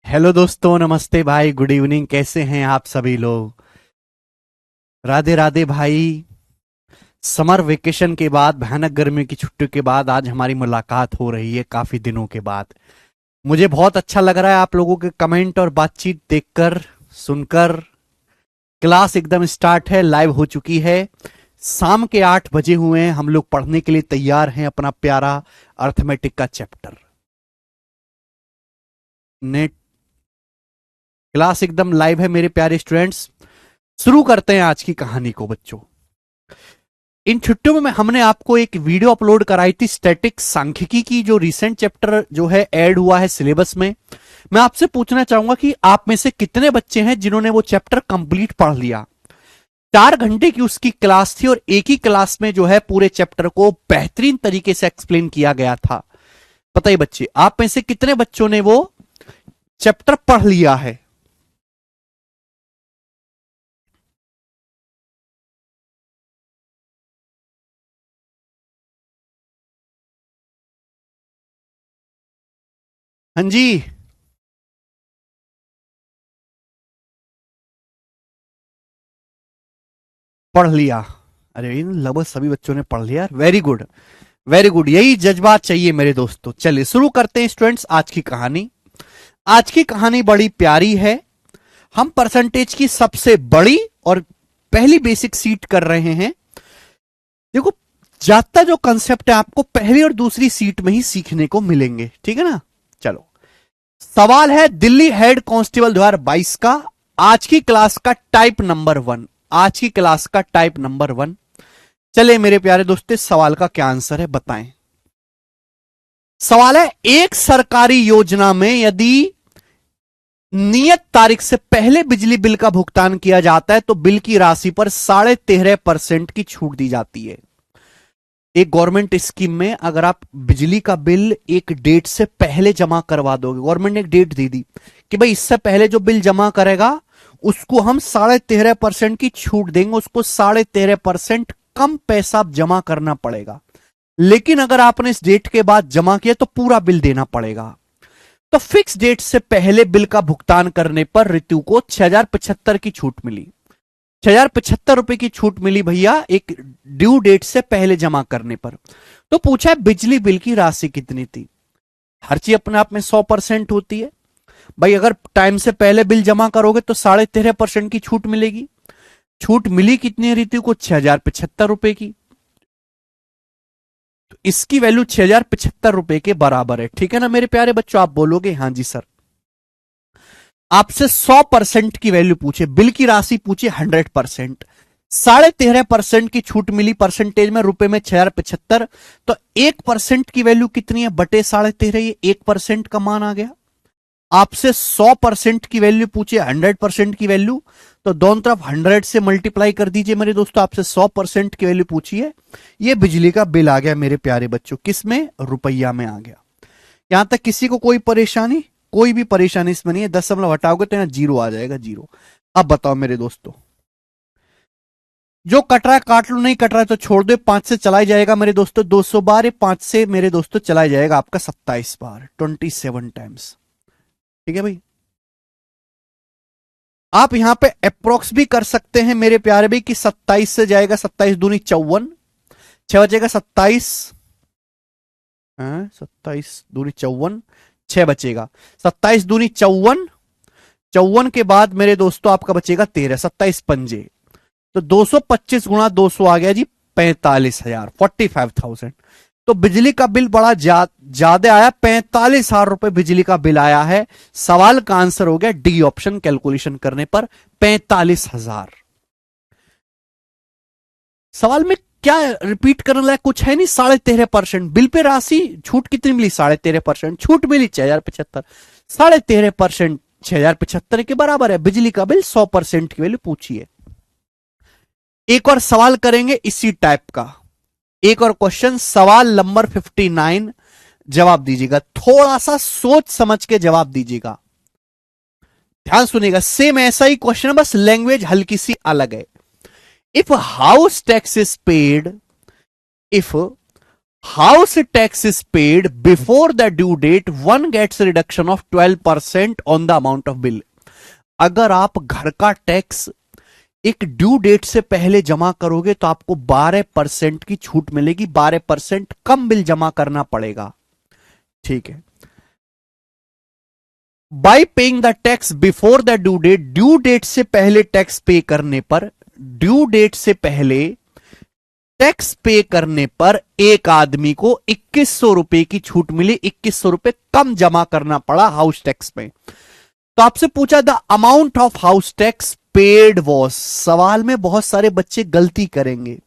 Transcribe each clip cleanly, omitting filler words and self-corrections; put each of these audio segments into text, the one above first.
Hello दोस्तों, नमस्ते भाई, गुड इवनिंग। कैसे हैं आप सभी लोग? राधे राधे भाई। समर वेकेशन के बाद, भयानक गर्मी की छुट्टी के बाद आज हमारी मुलाकात हो रही है काफी दिनों के बाद। मुझे बहुत अच्छा लग रहा है आप लोगों के कमेंट और बातचीत देखकर, सुनकर। क्लास एकदम स्टार्ट है, लाइव हो चुकी है। शाम के 8 बजे हुए हैं, हम लोग पढ़ने के लिए तैयार हैं अपना प्यारा अर्थमेटिक का चैप्टर। नेट क्लास एकदम लाइव है मेरे प्यारे स्टूडेंट्स। शुरू करते हैं आज की कहानी को बच्चों। इन छुट्टियों में हमने आपको एक वीडियो अपलोड कराई थी स्टैटिक सांख्यिकी की, जो रिसेंट चैप्टर जो है ऐड हुआ है सिलेबस में। मैं आपसे पूछना चाहूंगा कि आप में से कितने बच्चे हैं जिन्होंने वो चैप्टर कंप्लीट पढ़ लिया। 4 घंटे की उसकी क्लास थी और एक ही क्लास में जो है पूरे चैप्टर को बेहतरीन तरीके से एक्सप्लेन किया गया था। बताइए बच्चे, आप में से कितने बच्चों ने वो चैप्टर पढ़ लिया है? हाँ जी, पढ़ लिया। अरे इन लगभग सभी बच्चों ने पढ़ लिया। Very good, very good. यही जज्बात चाहिए मेरे दोस्तों। चलिए शुरू करते हैं स्टूडेंट्स आज की कहानी। आज की कहानी बड़ी प्यारी है। हम परसेंटेज की सबसे बड़ी और पहली बेसिक सीट कर रहे हैं। देखो, ज्यादा जो कंसेप्ट है आपको पहली और दूसरी सीट में ही सीखने को मिलेंगे, ठीक है ना। चलो, सवाल है दिल्ली हेड कांस्टेबल 2022 का। आज की क्लास का टाइप नंबर 1। आज की क्लास का टाइप नंबर 1। चले मेरे प्यारे दोस्तों, सवाल का क्या आंसर है बताएं। सवाल है, एक सरकारी योजना में यदि नियत तारीख से पहले बिजली बिल का भुगतान किया जाता है तो बिल की राशि पर 13.5% की छूट दी जाती है। एक गवर्नमेंट स्कीम में अगर आप बिजली का बिल एक डेट से पहले जमा करवा दोगे, गवर्नमेंट ने एक डेट दे दी कि भाई इससे पहले जो बिल जमा करेगा उसको हम 13.5% की छूट देंगे, उसको 13.5% कम पैसा जमा करना पड़ेगा। लेकिन अगर आपने इस डेट के बाद जमा किया तो पूरा बिल देना पड़ेगा। तो फिक्स डेट से पहले बिल का भुगतान करने पर ऋतु को 6075 की छूट मिली। 6075 रुपए की छूट मिली भैया, एक ड्यू डेट से पहले जमा करने पर। तो पूछा है बिजली बिल की राशि कितनी थी। हर चीज अपने आप में 100% होती है भाई। अगर टाइम से पहले बिल जमा करोगे तो 13.5% की छूट मिलेगी। छूट मिली कितनी है ऋतु को? 6075 रुपए की। तो इसकी वैल्यू 6075 रुपए के बराबर है, ठीक है ना मेरे प्यारे बच्चों। आप बोलोगे हाँ जी सर। आपसे 100% की वैल्यू पूछे, बिल की राशि पूछे 100%। 13.5% की छूट मिली परसेंटेज में, रुपए में 6075। तो 1% की वैल्यू कितनी है बटे 13.5? ये 1% का मान आ गया। आपसे 100% की वैल्यू पूछे, 100% की वैल्यू, तो दोनों तरफ 100 से मल्टीप्लाई कर दीजिए मेरे दोस्तों। आपसे 100% की वैल्यू पूछी है, ये बिजली का बिल आ गया मेरे प्यारे बच्चों। किस में? रुपया में आ गया। यहां तक किसी को कोई परेशानी? कोई भी परेशानी इसमें नहीं है। 10 हटाओगे तो यहां जीरो आ जाएगा, जीरो। अब बताओ मेरे दोस्तों, जो कट रहा है काट लो, नहीं कट रहा है तो छोड़ दो। 5 से चला जाएगा मेरे दोस्तों 200 बार। 5 से मेरे दोस्तों चला जाएगा आपका 27 बार, 27 टाइम्स। ठीक है भाई। आप यहां पे अप्रोक्स भी कर सकते हैं मेरे प्यारे भाई कि 27 से जाएगा, 27 दूनी 54, 6 बचेगा 27। 27 दूनी 54, 6 बचेगा। 27 दूनी 54, 54 के बाद मेरे दोस्तों आपका बचेगा 13, 27 पंजे। तो 225 गुणा 200 आ गया जी 45,000, 45,000। तो बिजली का बिल बड़ा ज्यादा आया, 45,000 रुपए बिजली का बिल आया है। सवाल का आंसर हो गया डी ऑप्शन, कैलकुलेशन करने पर 45,000। सवाल में क्या रिपीट करने लायक कुछ है नहीं। 13.5% बिल पे राशि, छूट कितनी मिली? 13.5% छूट मिली 6075। 13.5% 6075 के बराबर है। बिजली का बिल 100% की वैल्यू पूछी है। एक और सवाल करेंगे इसी टाइप का, एक और क्वेश्चन, सवाल नंबर 59। जवाब दीजिएगा, थोड़ा सा सोच समझ के जवाब दीजिएगा, ध्यान सुनिएगा। सेम ऐसा ही क्वेश्चन है, बस लैंग्वेज हल्की सी अलग है। If house tax is paid, if house tax is paid before the due date, one gets reduction of 12% on the amount of bill. अगर आप घर का टैक्स एक ड्यू डेट से पहले जमा करोगे तो आपको 12% की छूट मिलेगी, 12% कम बिल जमा करना पड़ेगा। ठीक है। By paying the tax before the due date, due date से पहले टैक्स पे करने पर, ड्यू डेट से पहले टैक्स पे करने पर एक आदमी को 2100 रुपए की छूट मिली, 2100 रुपए कम जमा करना पड़ा हाउस टैक्स में। तो आपसे पूछा the amount of house tax paid was. सवाल में बहुत सारे बच्चे गलती करेंगे।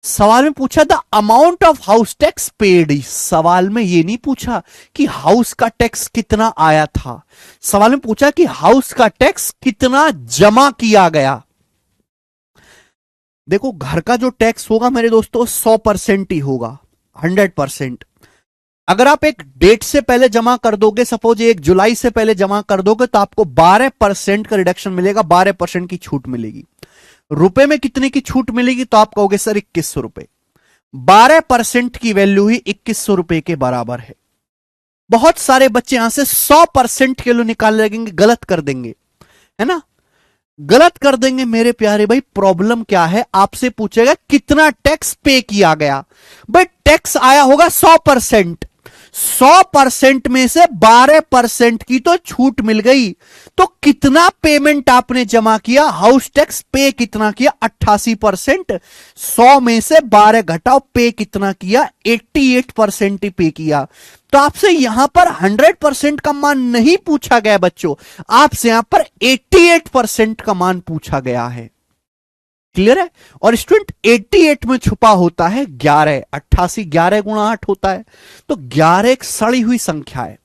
सवाल में पूछा the amount of house tax paid, सवाल में यह नहीं पूछा कि हाउस का टैक्स कितना आया था, सवाल में पूछा कि हाउस का टैक्स कितना जमा किया गया। देखो घर का जो टैक्स होगा मेरे दोस्तों 100% ही होगा, 100%। अगर आप एक डेट से पहले जमा कर दोगे, सपोज 1 जुलाई से पहले जमा कर दोगे, तो आपको 12% का रिडक्शन मिलेगा, 12% की छूट मिलेगी। रुपए में कितने की छूट मिलेगी, तो आप कहोगे सर 2100 रुपए। 12% की वैल्यू ही 2100 रुपए के बराबर है। बहुत सारे बच्चे यहां से 100% के लिए निकालने लगेंगे, गलत कर देंगे, है ना, गलत कर देंगे मेरे प्यारे भाई। प्रॉब्लम क्या है, आपसे पूछेगा कितना टैक्स पे किया गया। भाई टैक्स आया होगा 100%, 100% में से 12% की तो छूट मिल गई, तो कितना पेमेंट आपने जमा किया, हाउस टैक्स पे कितना किया, 88%। 100 में से 12 घटाओ, पे कितना किया, 88% ही पे किया। तो आपसे यहां पर 100% का मान नहीं पूछा गया बच्चों, आपसे यहां पर 88% का मान पूछा गया है। क्लियर है। और स्टूडेंट 88 में छुपा होता है 11, 88 11 गुणा 8 होता है, तो 11 एक सड़ी हुई संख्या है।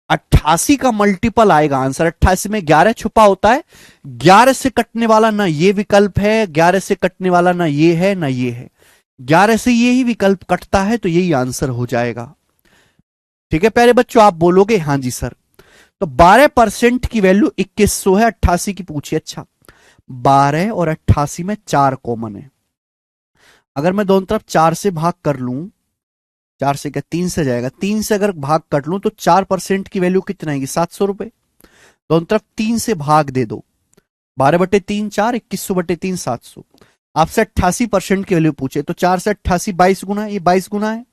88 का मल्टीपल आएगा आंसर, 88 में 11 छुपा होता है। 11 से कटने वाला ना ये विकल्प है, 11 से कटने वाला ना ये है ना ये है, 11 से ये ही विकल्प कटता है, तो यही आंसर हो जाएगा। ठीक है प्यारे बच्चों, आप बोलोगे हां जी सर। तो 12% की वैल्यू 2100 है, 88 की पूछी। अच्छा 12 और 88 में 4 कॉमन है। अगर मैं दोनों तरफ 4 से भाग कर लूं, 4 से क्या 3 से जाएगा, 3 से अगर भाग कट लूं तो 4% की वैल्यू कितना आएगी, 700 रुपए। दोनों तरफ 3 से भाग दे दो, 12/3 4, 2100/3 700। आपसे 88% की वैल्यू पूछे, तो 4 से 88 22 गुना, ये 22 गुना है,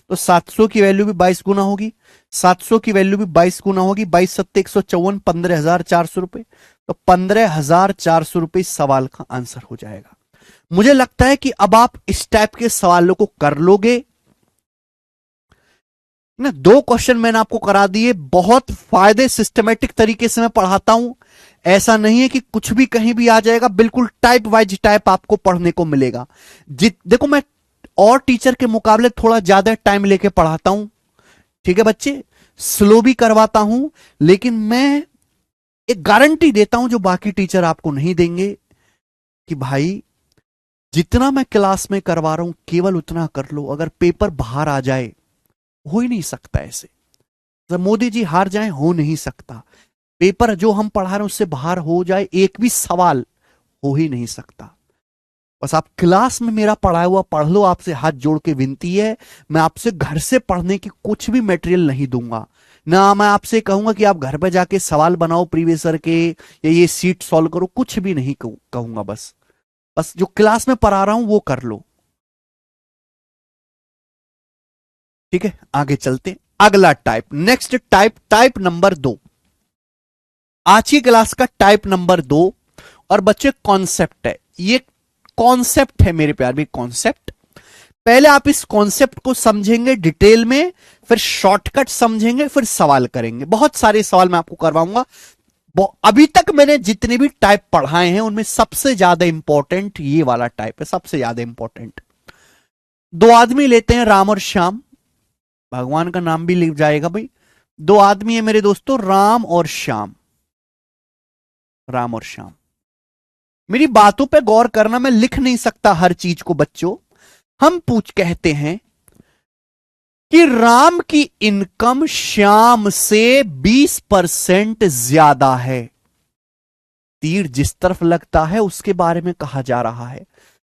तो 700 की वैल्यू भी 22 गुना होगी, 700 की वैल्यू भी 22 गुना होगी, 22 7 154, 15,400 रुपए। तो 15,400 रुपए इस सवाल का आंसर हो जाएगा। मुझे लगता है कि अब आप इस टाइप के सवालों को कर लोगे ना। 2 क्वेश्चन मैंने आपको करा दिए, बहुत फायदे, सिस्टमेटिक तरीके से मैं पढ़ाता हूं। ऐसा नहीं है कि कुछ भी कहीं भी आ जाएगा, बिल्कुल टाइप वाइज टाइप आपको पढ़ने को मिलेगा। देखो मैं और टीचर के मुकाबले थोड़ा ज्यादा टाइम लेके पढ़ाता हूं, ठीक है बच्चे, स्लो भी करवाता हूं, लेकिन मैं एक गारंटी देता हूं जो बाकी टीचर आपको नहीं देंगे, कि भाई जितना मैं क्लास में करवा रहा हूं केवल उतना कर लो। अगर पेपर बाहर आ जाए, हो ही नहीं सकता ऐसे, जब मोदी जी हार जाए, हो नहीं सकता। पेपर जो हम पढ़ा रहे हैं उससे बाहर हो जाए, एक भी सवाल हो ही नहीं सकता। बस आप क्लास में मेरा पढ़ाया हुआ पढ़ लो, आपसे हाथ जोड़ के विनती है। मैं आपसे घर से पढ़ने की कुछ भी मटेरियल नहीं दूंगा, ना मैं आपसे कहूंगा कि आप घर पे जाके सवाल बनाओ प्रीवियस ईयर के, या ये सीट सॉल्व करो, कुछ भी नहीं कहूंगा। बस जो क्लास में पढ़ा रहा हूं वो कर लो, ठीक है। आगे चलते, अगला type, next type, type number 2, आज की क्लास का टाइप नंबर 2। और बच्चे कॉन्सेप्ट है, ये कॉन्सेप्ट है मेरे प्यार भी, कॉन्सेप्ट। पहले आप इस कॉन्सेप्ट को समझेंगे डिटेल में, फिर शॉर्टकट समझेंगे, फिर सवाल करेंगे। बहुत सारे सवाल मैं आपको करवाऊंगा। अभी तक मैंने जितने भी टाइप पढ़ाए हैं उनमें सबसे ज्यादा इंपॉर्टेंट ये वाला टाइप है, सबसे ज्यादा इंपॉर्टेंट। 2 आदमी लेते हैं, राम और श्याम, भगवान का नाम भी लिख जाएगा भाई। 2 आदमी है मेरे दोस्तों, राम और श्याम, राम और श्याम। मेरी बातों पे गौर करना, मैं लिख नहीं सकता हर चीज को बच्चों। हम कहते हैं कि राम की इनकम श्याम से 20% ज्यादा है। तीर जिस तरफ लगता है उसके बारे में कहा जा रहा है।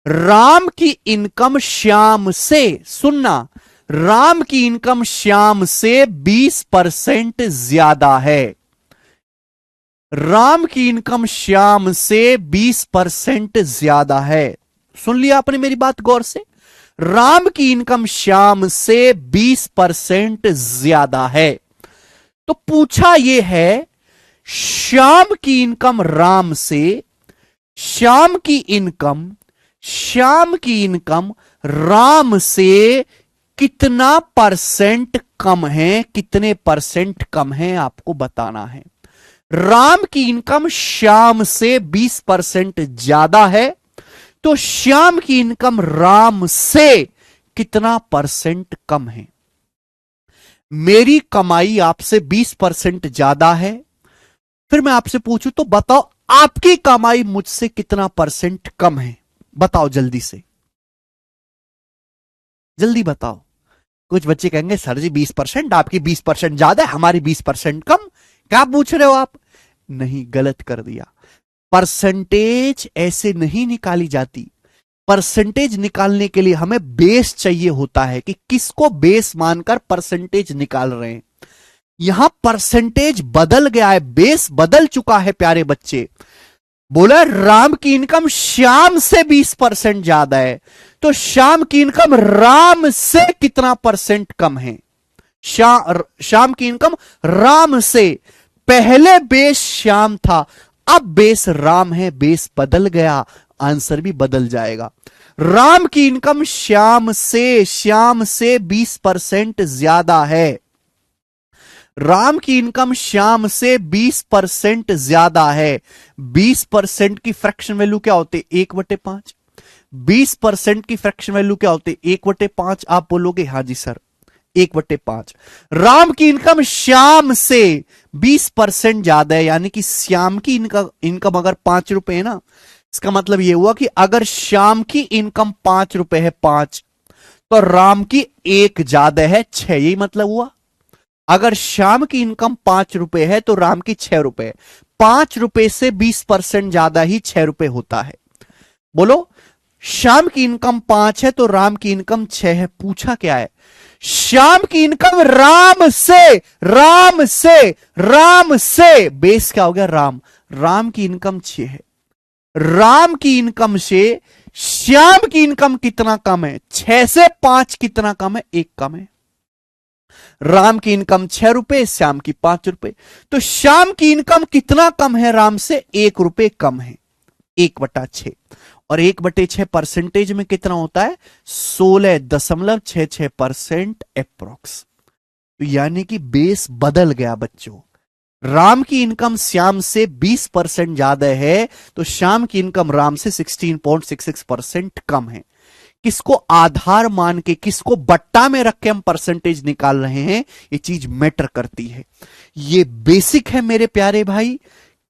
राम की इनकम श्याम से, सुनना, राम की इनकम श्याम से 20% ज्यादा है। राम की इनकम श्याम से 20% ज्यादा है। सुन लिया आपने मेरी बात गौर से? राम की इनकम श्याम से 20% ज्यादा है। तो पूछा यह है, श्याम की इनकम राम से, श्याम की इनकम राम से कितना परसेंट कम है, कितने परसेंट कम है आपको बताना है। राम की इनकम श्याम से 20% ज्यादा है, तो श्याम की इनकम राम से कितना परसेंट कम है? मेरी कमाई आपसे 20% ज्यादा है, फिर मैं आपसे पूछूं तो बताओ आपकी कमाई मुझसे कितना परसेंट कम है? बताओ जल्दी से, जल्दी बताओ। कुछ बच्चे कहेंगे सर जी 20%, आपकी 20% ज्यादा है, हमारी 20% कम। क्या पूछ रहे हो आप? नहीं, गलत कर दिया। परसेंटेज ऐसे नहीं निकाली जाती। परसेंटेज निकालने के लिए हमें बेस चाहिए होता है कि किसको बेस मानकर परसेंटेज निकाल रहे हैं। यहां परसेंटेज बदल गया है, बेस बदल चुका है प्यारे बच्चे। बोला राम की इनकम श्याम से 20% ज्यादा है, तो श्याम की इनकम राम से कितना परसेंट कम है? श्याम की इनकम राम से, पहले बेस श्याम था, अब बेस राम है, बेस बदल गया, आंसर भी बदल जाएगा। राम की इनकम श्याम से 20% ज्यादा है। राम की इनकम श्याम से 20% ज्यादा है। 20% की फ्रैक्शन वैल्यू क्या होती है? 1/5। 20% की फ्रैक्शन वैल्यू क्या होती है? 1/5। आप बोलोगे हाँ जी सर, 1/5। राम की इनकम श्याम से 20% ज्यादा है, यानी कि श्याम की इनकम अगर 5 रुपए है ना, इसका मतलब यह हुआ कि अगर श्याम की इनकम 5 रुपए है, 5, तो राम की 1 ज्यादा है, 6। यही मतलब हुआ। अगर श्याम की इनकम 5 रुपए है तो राम की 6 रुपए। 5 रुपए से 20% ज्यादा ही 6 रुपए होता है। बोलो, श्याम की इनकम 5 है तो राम की इनकम 6 है। पूछा क्या है? श्याम की इनकम राम से बेस क्या हो गया? राम की इनकम 6 है। राम की इनकम से श्याम की इनकम कितना कम है? 6 से 5 कितना कम है? 1 कम है। राम की इनकम 6 रुपए, श्याम की 5 रुपए, तो श्याम की इनकम कितना कम है राम से? 1 रुपए कम है, 1/6। और 1/6 परसेंटेज में कितना होता है? 16.66% अप्रोक्स। तो यानी कि बेस बदल गया बच्चों। राम की इनकम श्याम से 20% ज्यादा है, तो श्याम की इनकम राम से 16.66% कम है। किसको आधार मान के, किसको बट्टा में रख के हम परसेंटेज निकाल रहे हैं, ये चीज मैटर करती है। ये बेसिक है मेरे प्यारे भाई।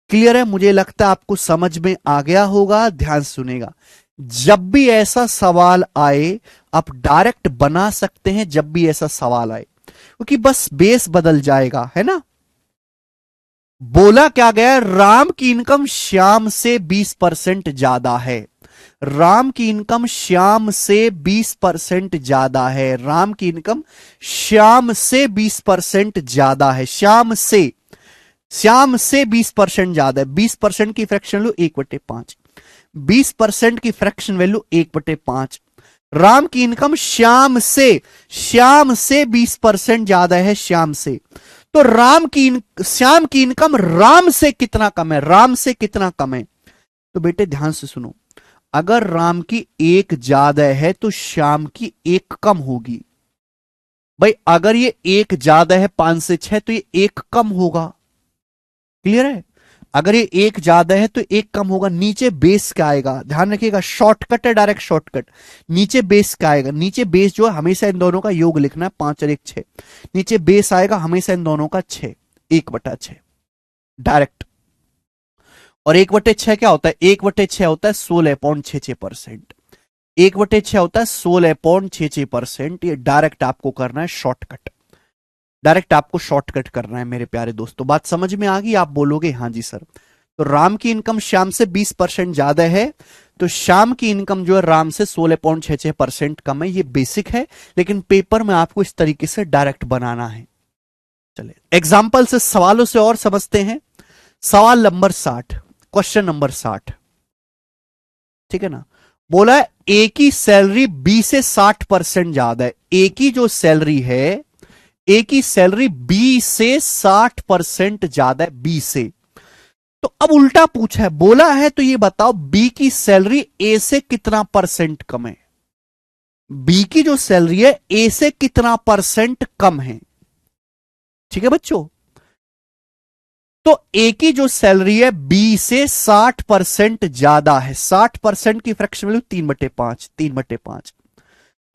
क्लियर है? मुझे लगता है आपको समझ में आ गया होगा। ध्यान सुनेगा, जब भी ऐसा सवाल आए आप डायरेक्ट बना सकते हैं। जब भी ऐसा सवाल आए, क्योंकि बस बेस बदल जाएगा, है ना। बोला क्या गया? राम की इनकम श्याम से 20% ज्यादा है। राम की इनकम श्याम से 20% ज्यादा है। राम की इनकम श्याम से 20% ज्यादा है। श्याम से 20% ज्यादा है। 20% की फ्रैक्शन वैल्यू 1/5। 20% की फ्रैक्शन वैल्यू 1/5। राम की इनकम श्याम से 20% ज्यादा है। श्याम से, तो श्याम की इनकम राम से कितना कम है? राम से कितना कम है? तो बेटे ध्यान से सुनो, अगर राम की 1 ज्यादा है तो श्याम की 1 कम होगी। भाई अगर ये 1 ज्यादा है 5 से 6, तो ये 1 कम होगा। क्लियर है? अगर ये 1 ज्यादा है तो 1 कम होगा। नीचे बेस क्या आएगा? ध्यान रखिएगा, शॉर्टकट है, डायरेक्ट शॉर्टकट। नीचे बेस क्या आएगा? नीचे बेस जो है हमेशा इन दोनों का योग लिखना है, 5 और 1 6। नीचे बेस आएगा हमेशा इन दोनों का 6, 1/6 डायरेक्ट। और 1/6 क्या होता है? 1/6 होता है 16.66%। 1/6 होता है 16.66%। ये डायरेक्ट आपको करना है शॉर्टकट, डायरेक्ट आपको शॉर्टकट करना है मेरे प्यारे दोस्तों। बात समझ में आ गई? आप बोलोगे हाँ जी सर। तो राम की इनकम श्याम से 20% ज्यादा है, तो श्याम की इनकम जो है राम से 16.66% कम है। ये बेसिक है, लेकिन पेपर में आपको इस तरीके से डायरेक्ट बनाना है। चलिए एग्जाम्पल से, सवालों से और समझते हैं। सवाल नंबर 60, क्वेश्चन नंबर 60, ठीक है ना। बोला है ए की सैलरी बी से 60% ज्यादा है। ए की जो सैलरी है, ए की सैलरी बी से 60% ज्यादा है, बी से। तो अब उल्टा पूछा है, बोला है तो ये बताओ बी की सैलरी ए से कितना परसेंट कम है। बी की जो सैलरी है ए से कितना परसेंट कम है, ठीक है बच्चों। तो ए की जो सैलरी है बी से 60% ज्यादा है। 60% की फ्रैक्शन वैल्यू 3/5, 3/5।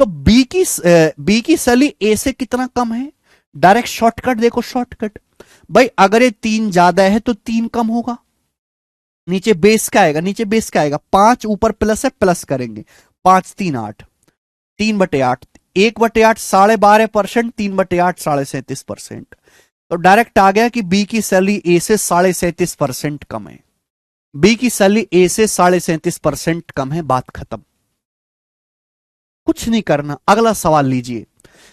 तो बी की सैलरी ए से कितना कम है। डायरेक्ट शॉर्टकट देखो, शॉर्टकट भाई, अगर ये 3 ज्यादा है तो 3 कम होगा। नीचे बेस क्या आएगा, नीचे बेस क्या आएगा, 5, ऊपर प्लस है, प्लस करेंगे, 5 3 8, 3/8, 1/8 12.5%, 3/8 37.5%। तो डायरेक्ट आ गया कि बी की सैलरी ए से 37.5% कम है। बी की सैलरी ए से 37.5% कम है, बात खत्म। कुछ नहीं करना, अगला सवाल लीजिए।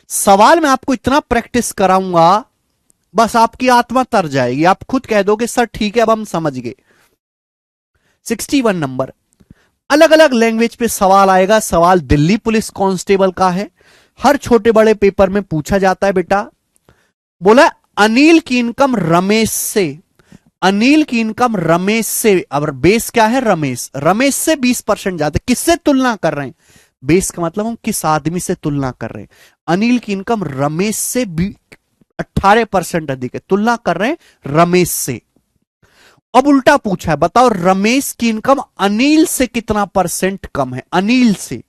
सवाल में आपको इतना प्रैक्टिस कराऊंगा, बस आपकी आत्मा तर जाएगी, आप खुद कह दोगे सर ठीक है अब हम समझ गए। 61 नंबर, अलग अलग लैंग्वेज पे सवाल आएगा। सवाल दिल्ली पुलिस कांस्टेबल का है, हर छोटे बड़े पेपर में पूछा जाता है बेटा। बोला अनिल की इनकम रमेश से, अनिल की इनकम रमेश से, अब बेस क्या है, रमेश, रमेश से 20% ज्यादा। किससे तुलना कर रहे हैं, बेस का मतलब हम किस आदमी से तुलना कर रहे हैं। अनिल की इनकम रमेश से 18% अधिक है, तुलना कर रहे हैं रमेश से। अब उल्टा पूछा है, बताओ रमेश की इनकम अनिल से कितना परसेंट कम है, अनिल से।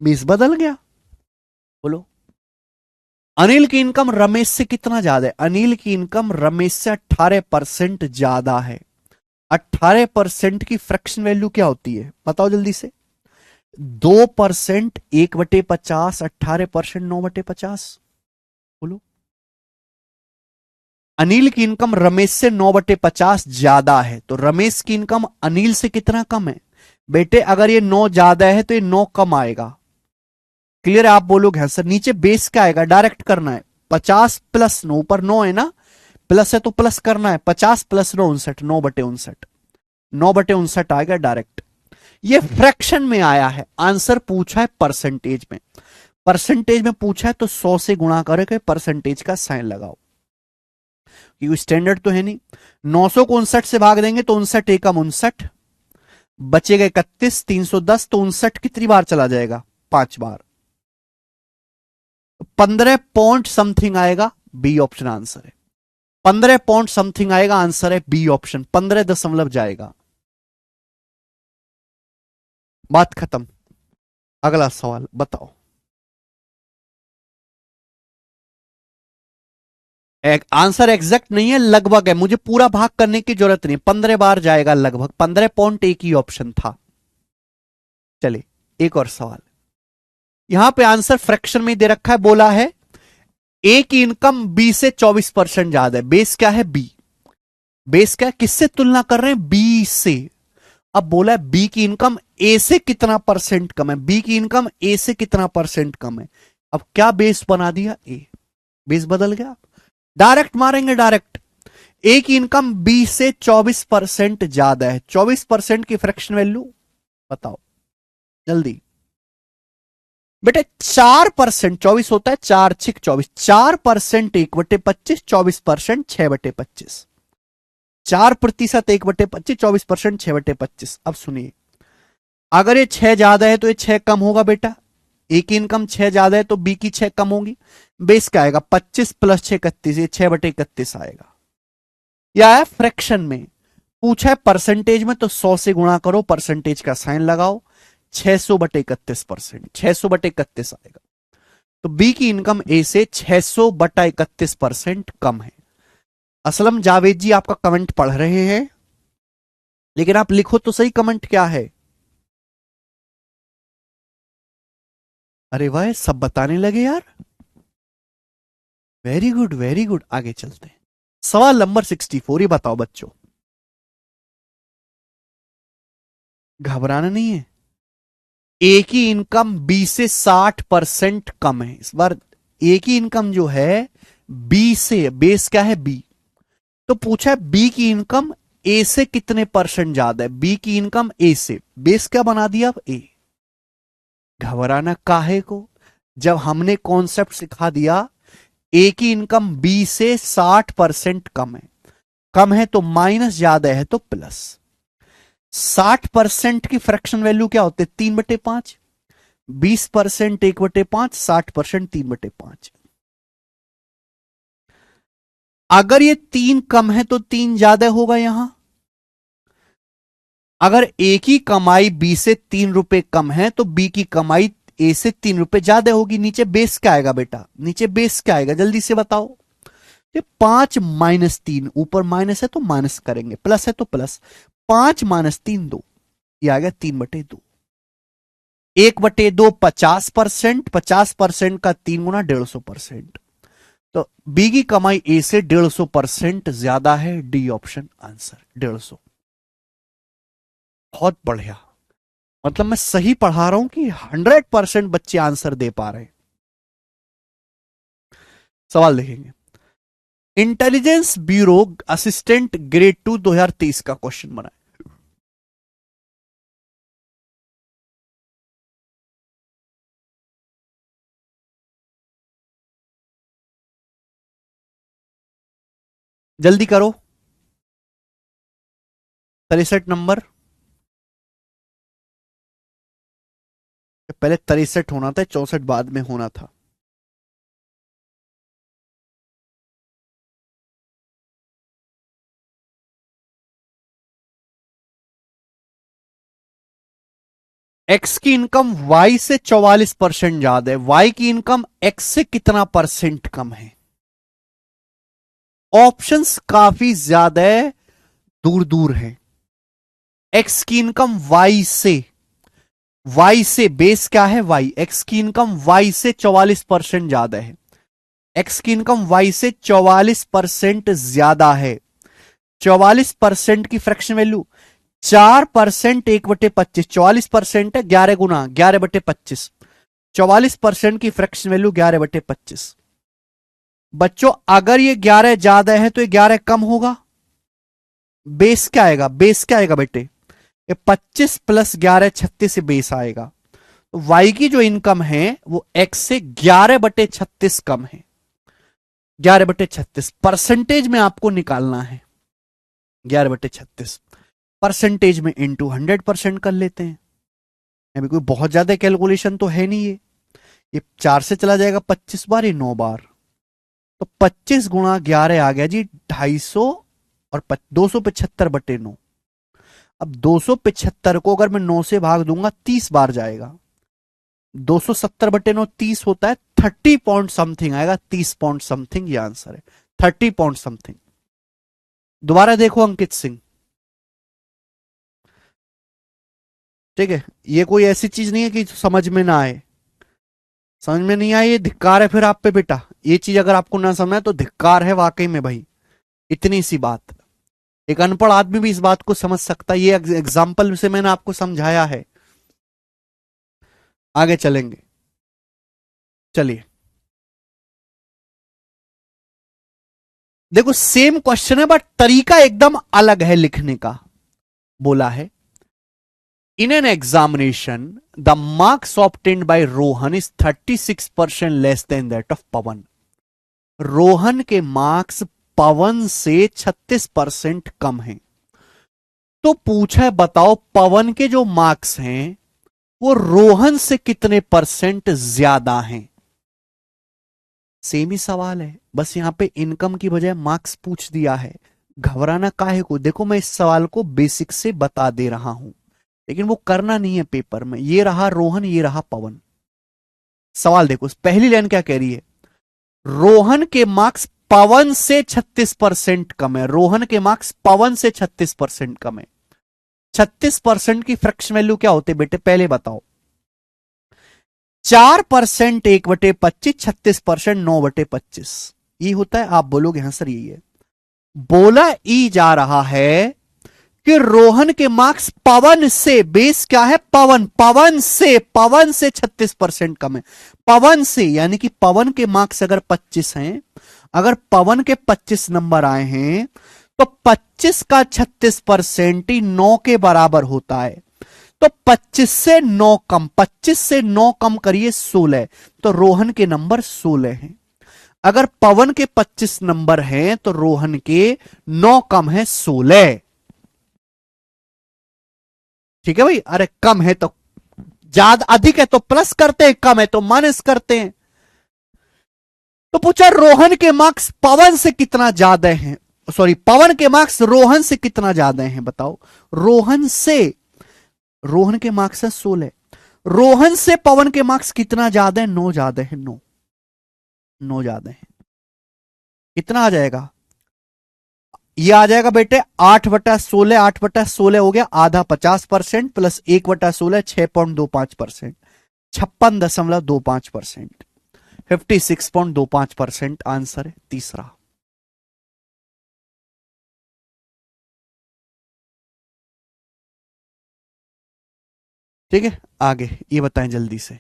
बेस बदल गया, बोलो। अनिल की इनकम रमेश से कितना ज्यादा है, अनिल की इनकम रमेश से 18% ज्यादा है। 18% की फ्रैक्शन वैल्यू क्या होती है, बताओ जल्दी से। 2%, 1/50, 18%, 9/50, बोलो। अनिल की इनकम रमेश से 9/50 ज्यादा है, तो रमेश की इनकम अनिल से कितना कम है। बेटे अगर ये 9 ज्यादा है तो ये 9 कम आएगा। क्लियर है, आप बोलोगे हाँ सर। नीचे बेस क्या आएगा, डायरेक्ट करना है, 50 + 9, ऊपर 9 है ना, प्लस है तो प्लस करना है, 50 + 9 59, 9/59, 9/59 आएगा डायरेक्ट। ये फ्रैक्शन में आया है, आंसर पूछा है परसेंटेज में। परसेंटेज में पूछा है तो 100 से गुणा करके परसेंटेज का साइन लगाओ, क्योंकि स्टैंडर्ड तो है नहीं। 900 को 59 से भाग देंगे तो 59 एकम 59, बचेगा 31, 310, तो 59 कितनी बार चला जाएगा, 5 बार। 15 पॉइंट समथिंग आएगा, बी ऑप्शन आंसर है। 15 पॉइंट समथिंग आएगा, आंसर है बी ऑप्शन, 15 दशमलव जाएगा। बात खत्म। अगला सवाल बताओ। आंसर एग्जैक्ट नहीं है, लगभग है, मुझे पूरा भाग करने की जरूरत नहीं, 15 बार जाएगा लगभग, 15 पॉइंट एक ही ऑप्शन था। चलिए एक और सवाल, यहां पे आंसर फ्रैक्शन में दे रखा है। बोला है ए की इनकम बी से 24% ज्यादा है। बेस क्या है, बी। बेस क्या है, किससे तुलना कर रहे हैं, बी से। अब बोला है बी की इनकम ए से कितना परसेंट कम है, बी की इनकम ए से कितना परसेंट कम है। अब क्या बेस बना दिया, ए, बेस बदल गया, डायरेक्ट मारेंगे, डायरेक्ट। ए की इनकम बी से 24% ज्यादा है, 24% की फ्रैक्शन वैल्यू बताओ जल्दी। बेटे 4%, 24 होता है, 4 6 24, 4% 1/25, 24% 6/25, 4% 1/25, 24% 6/25। अब सुनिए, अगर ये 6 ज्यादा है तो ये 6 कम होगा बेटा। ए की इनकम 6 ज्यादा है तो बी की 6 कम होगी। बेस क्या आएगा, 25 + 6 31, ये 6/31 आएगा। यह है फ्रैक्शन में। पूछा है परसेंटेज में, तो 100 से गुणा करो, परसेंटेज का साइन लगाओ, 600/31%, 600/31 आएगा। तो बी की इनकम ए से 600/31% कम है। असलम जावेद जी आपका कमेंट पढ़ रहे हैं, लेकिन आप लिखो तो सही कमेंट क्या है। अरे वाह, सब बताने लगे यार, वेरी गुड वेरी गुड। आगे चलते हैं, सवाल नंबर 64, ये बताओ बच्चों। घबराना नहीं है। ए की इनकम बी से 60% कम है। इस बार ए की इनकम जो है बी से, बेस क्या है बी, तो पूछा है बी की इनकम ए से कितने परसेंट ज्यादा है। बी की इनकम ए से, बेस क्या बना दिया अब ए। घबराना काहे को, जब हमने कॉन्सेप्ट सिखा दिया ए की इनकम बी से 60% कम है। कम है तो माइनस, ज्यादा है तो प्लस। 60% की फ्रैक्शन वैल्यू क्या होते, 3/5। 20% 1/5, 60% 3/5। अगर ये 3 कम है तो 3 ज्यादा होगा यहां। अगर ए की कमाई बी से 3 रुपए कम है तो बी की कमाई ए से 3 रुपए ज्यादा होगी। नीचे बेस क्या आएगा बेटा, नीचे बेस क्या आएगा जल्दी से बताओ। ये 5 - 3, ऊपर माइनस है तो माइनस करेंगे, प्लस है तो प्लस। 5 - 3 2, ये आ गया 3/2। 1/2 50%, 50% का 3 गुना 150%। तो बी की कमाई ए से 150% ज्यादा है। D option answer 150। बहुत बढ़िया, मतलब मैं सही पढ़ा रहा हूं कि 100% बच्चे आंसर दे पा रहे हैं। सवाल देखेंगे। इंटेलिजेंस ब्यूरो असिस्टेंट ग्रेड 2 2023 का क्वेश्चन बना है। जल्दी करो। 63 नंबर, पहले 63 होना था, 64 बाद में होना था। एक्स की इनकम वाई से 44% ज्यादा है। वाई की इनकम एक्स से कितना परसेंट कम है। ऑप्शंस काफी ज्यादा है, दूर दूर है। एक्स की इनकम वाई से, वाई से, बेस क्या है वाई, एक्स की इनकम वाई से 44% ज्यादा है। एक्स की इनकम वाई से 44% ज्यादा है। 44% की फ्रैक्शन वैल्यू 4%, 1/25। 44% है 11 गुना 11/25। 44% की फ्रैक्शन वैल्यू 11/25। बच्चों अगर ये 11 ज्यादा है तो ये 11 कम होगा। बेस क्या आएगा, बेस क्या आएगा बेटे, ये 25 + 11 36 से बेस आएगा। तो वाई की जो इनकम है वो एक्स से 11/36 कम है। 11/36 परसेंटेज में आपको निकालना है। 11/36 परसेंटेज में इंटू 100% कर लेते हैं। अभी कोई बहुत ज्यादा कैलकुलेशन तो है नहीं। ये 4 से चला जाएगा 25 बार, ये 9 बार, तो 25 गुणा 11 आ गया जी 250, और 275/9। अब 275 को अगर मैं 9 से भाग दूंगा 30 बार जाएगा। 270/9 30 होता है, 30 पॉइंट समथिंग आएगा, 30 पॉइंट समथिंग ये आंसर है, 30 पॉइंट समथिंग। दोबारा देखो अंकित सिंह, ठीक है, ये कोई ऐसी चीज नहीं है कि समझ में ना आए। समझ में नहीं आए ये धिक्कार है फिर आप पे बेटा। ये चीज अगर आपको ना समझ तो धिक्कार है वाकई में भाई। इतनी सी बात, एक अनपढ़ आदमी भी इस बात को समझ सकता है। ये एग्जाम्पल से मैंने आपको समझाया है। आगे चलेंगे, चलिए। देखो सेम क्वेश्चन है बट तरीका एकदम अलग है लिखने का। बोला है in an examination the marks obtained by Rohan is 36% less than that of Pawan. Rohan के मार्क्स पवन से 36% कम हैं। तो पूछा है बताओ पवन के जो मार्क्स हैं वो रोहन से कितने परसेंट ज्यादा हैं। सेम ही सवाल है, बस यहां पे इनकम की बजाय मार्क्स पूछ दिया है। घबराना काहे को, देखो मैं इस सवाल को बेसिक से बता दे रहा हूं, लेकिन वो करना नहीं है पेपर में। ये रहा रोहन, ये रहा पवन। सवाल देखो पहली लाइन क्या कह रही है, रोहन के मार्क्स पवन से 36% कम है। रोहन के मार्क्स पवन से 36% कम है। 36% की फ्रैक्शन वैल्यू क्या होते बेटे पहले बताओ। 4% 1/25, 36% 9/25, ये होता है। आप बोलोगे हाँ सर यही है। बोला ई जा रहा है कि रोहन के मार्क्स पवन से, बेस क्या है पवन, पवन से 36% कम है। पवन से यानी कि पवन के मार्क्स अगर 25 हैं, अगर पवन के 25 नंबर आए हैं तो 25 का 36% ही 9 के बराबर होता है। तो 25 से 9 कम, 25 से 9 कम करिए 16, तो रोहन के नंबर 16 हैं। अगर पवन के 25 नंबर हैं तो रोहन के 9 कम है 16। ठीक है भाई, अरे कम है तो ज्यादा, अधिक है तो प्लस करते हैं, कम है तो माइनस करते हैं। तो पूछा रोहन के मार्क्स पवन से कितना ज्यादा हैं, सॉरी पवन के मार्क्स रोहन से कितना ज्यादा हैं, बताओ। रोहन से, रोहन के मार्क्स है 16, रोहन से पवन के मार्क्स कितना ज्यादा है, 9 ज्यादा है, 9, 9 ज्यादा है। कितना आ जाएगा, ये आ जाएगा बेटे 8/16, 8/16 हो गया आधा, 50% प्लस 1/16 6.25%, 56.25%, 56.25% आंसर है तीसरा। ठीक है, आगे ये बताएं जल्दी से।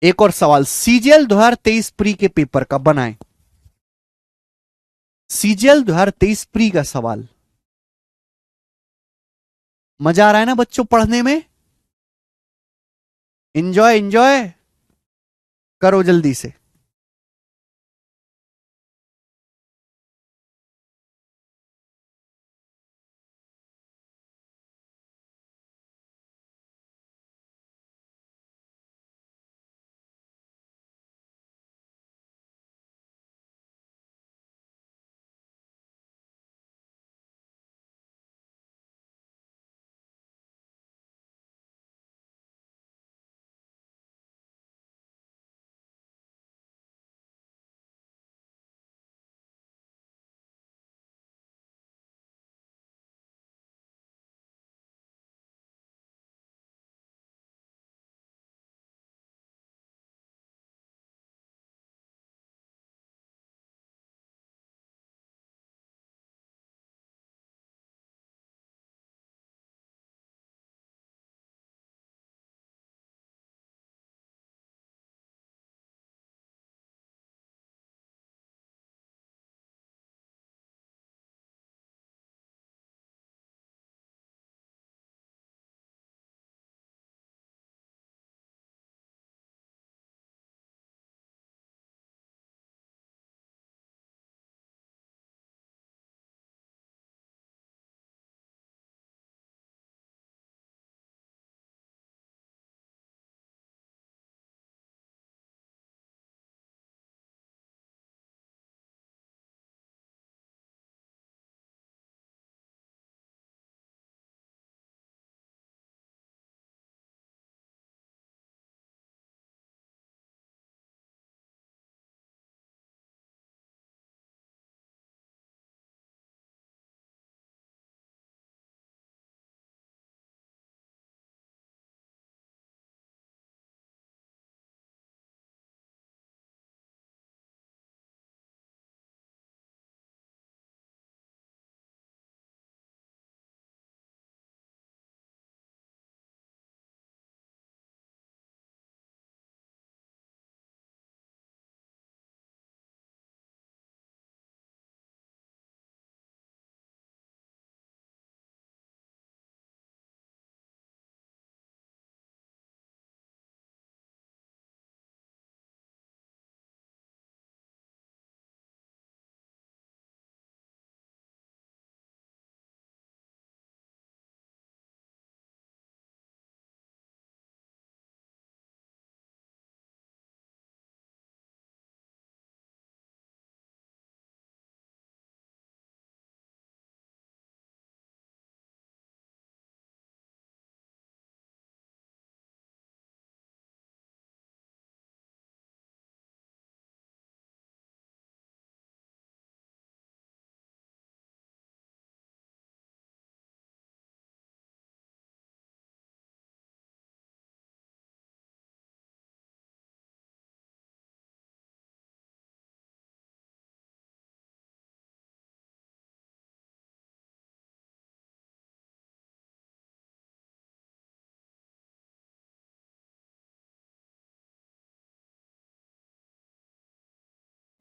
एक और सवाल, सीजीएल 2023 प्री के पेपर का बनाएं। सीजीएल 2023 प्री का सवाल। मजा आ रहा है ना बच्चों पढ़ने में, इंजॉय इंजॉय करो जल्दी से।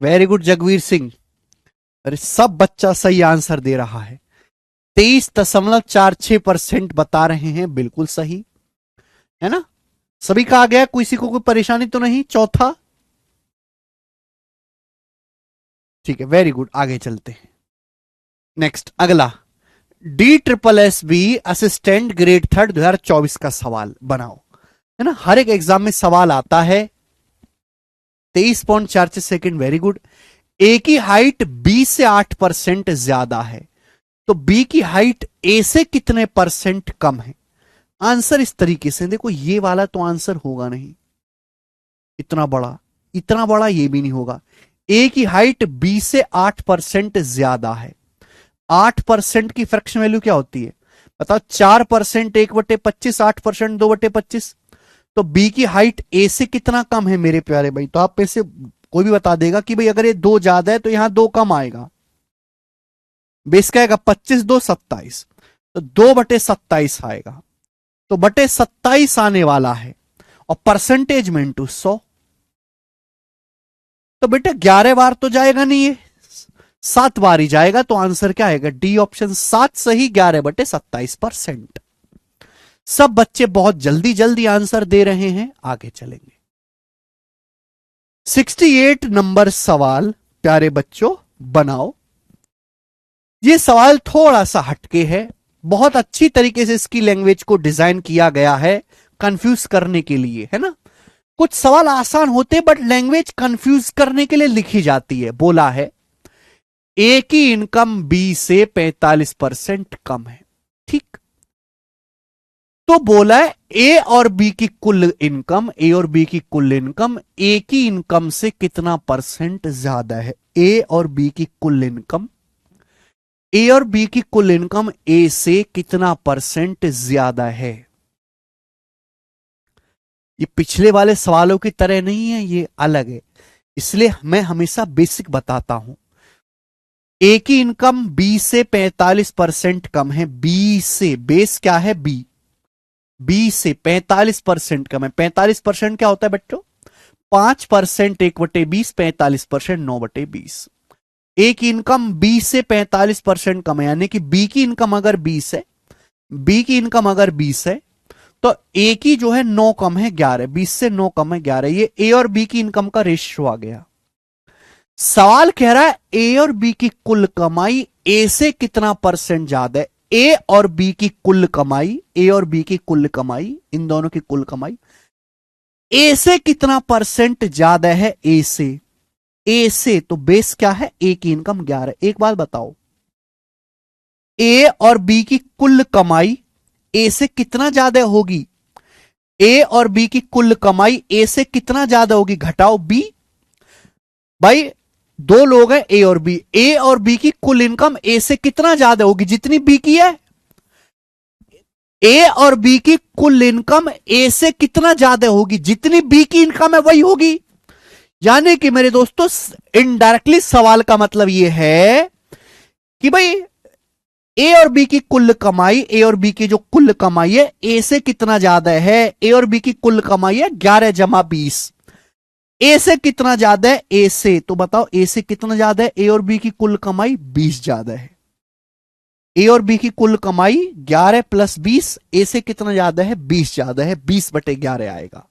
Very good Jagveer Singh. अरे सब बच्चा सही आंसर दे रहा है। 23.46% बता रहे हैं, बिल्कुल सही है ना। सभी का आ गया, किसी को कोई परेशानी तो नहीं। चौथा ठीक है, वेरी गुड, आगे चलते हैं। नेक्स्ट अगला, DSSB असिस्टेंट ग्रेड थर्ड 2024 का सवाल बनाओ, है ना। हर एक एग्जाम में सवाल आता है। 23.46 वेरी गुड। ए की हाइट बी से 8% ज्यादा है, तो बी की हाइट ए से कितने परसेंट कम है। आंसर इस तरीके से देखो, ये वाला तो आंसर होगा नहीं, इतना बड़ा, इतना बड़ा ये भी नहीं होगा। ए की हाइट बी से 8% ज्यादा है। 8% की फ्रैक्शन वैल्यू क्या होती है बताओ। 4% 1/25, 8% 2/25। तो बी की हाइट ए से कितना कम है मेरे प्यारे भाई। तो आप में से कोई भी बता देगा कि भाई अगर ये 2 ज्यादा है तो यहां 2 कम आएगा। बेस क्या आएगा, 25 2 27, तो 2/27 आएगा। तो 27 आने वाला है, और परसेंटेज में इंटू 100। तो बेटा 11 बार तो जाएगा नहीं, ये 7 बार ही जाएगा। तो आंसर क्या आएगा, डी ऑप्शन 7 सही, 11/27%। सब बच्चे बहुत जल्दी जल्दी आंसर दे रहे हैं, आगे चलेंगे। 68 नंबर सवाल प्यारे बच्चों बनाओ। यह सवाल थोड़ा सा हटके है, बहुत अच्छी तरीके से इसकी लैंग्वेज को डिजाइन किया गया है कंफ्यूज करने के लिए, है ना। कुछ सवाल आसान होते बट लैंग्वेज कंफ्यूज करने के लिए लिखी जाती है। बोला है ए की इनकम बी से 45% कम है, ठीक। तो बोला है ए और बी की कुल इनकम, ए और बी की कुल इनकम ए की इनकम से कितना परसेंट ज्यादा है। ए और बी की कुल इनकम, ए और बी की कुल इनकम ए से कितना परसेंट ज्यादा है। ये पिछले वाले सवालों की तरह नहीं है, ये अलग है, इसलिए मैं हमेशा बेसिक बताता हूं। ए की इनकम बी से 45% कम है, बी से, बेस क्या है बी, बी से 45% कम है। 45% क्या होता है बच्चों, 5% 1/20, 45% 9/20। ए की इनकम बी से 45% कम है, यानी कि बी की इनकम अगर 20 है, बी की इनकम अगर 20 है, तो ए की जो है 9 कम है 11, 20 से 9 कम है 11। ये ए और बी की इनकम का रेशियो आ गया। सवाल कह रहा है ए और बी की कुल कमाई ए से कितना परसेंट ज्यादा है। ए और बी की कुल कमाई, ए और बी की कुल कमाई, इन दोनों की कुल कमाई ए से कितना परसेंट ज्यादा है। ए से, ए से, तो बेस क्या है, ए की इनकम 11। एक बात बताओ, ए और बी की कुल कमाई ए से कितना ज्यादा होगी। ए और बी की कुल कमाई ए से कितना ज्यादा होगी, घटाओ बी। भाई दो लोग हैं ए और बी, ए और बी की कुल इनकम ए से कितना ज्यादा होगी, जितनी बी की है। ए और बी की कुल इनकम ए से कितना ज्यादा होगी, जितनी बी की इनकम है वही होगी। यानी कि मेरे दोस्तों इनडायरेक्टली सवाल का मतलब यह है कि भाई ए और बी की कुल कमाई, ए और बी की जो कुल कमाई है ए से कितना ज्यादा है। ए और बी की कुल कमाई है 11 जमा 20, ए से कितना ज्यादा है, ए से, तो बताओ ए से कितना ज्यादा है। ए और बी की कुल कमाई 20 ज्यादा है। ए और बी की कुल कमाई 11 + 20, ए से कितना ज्यादा है, 20 ज्यादा है, 20/11 आएगा।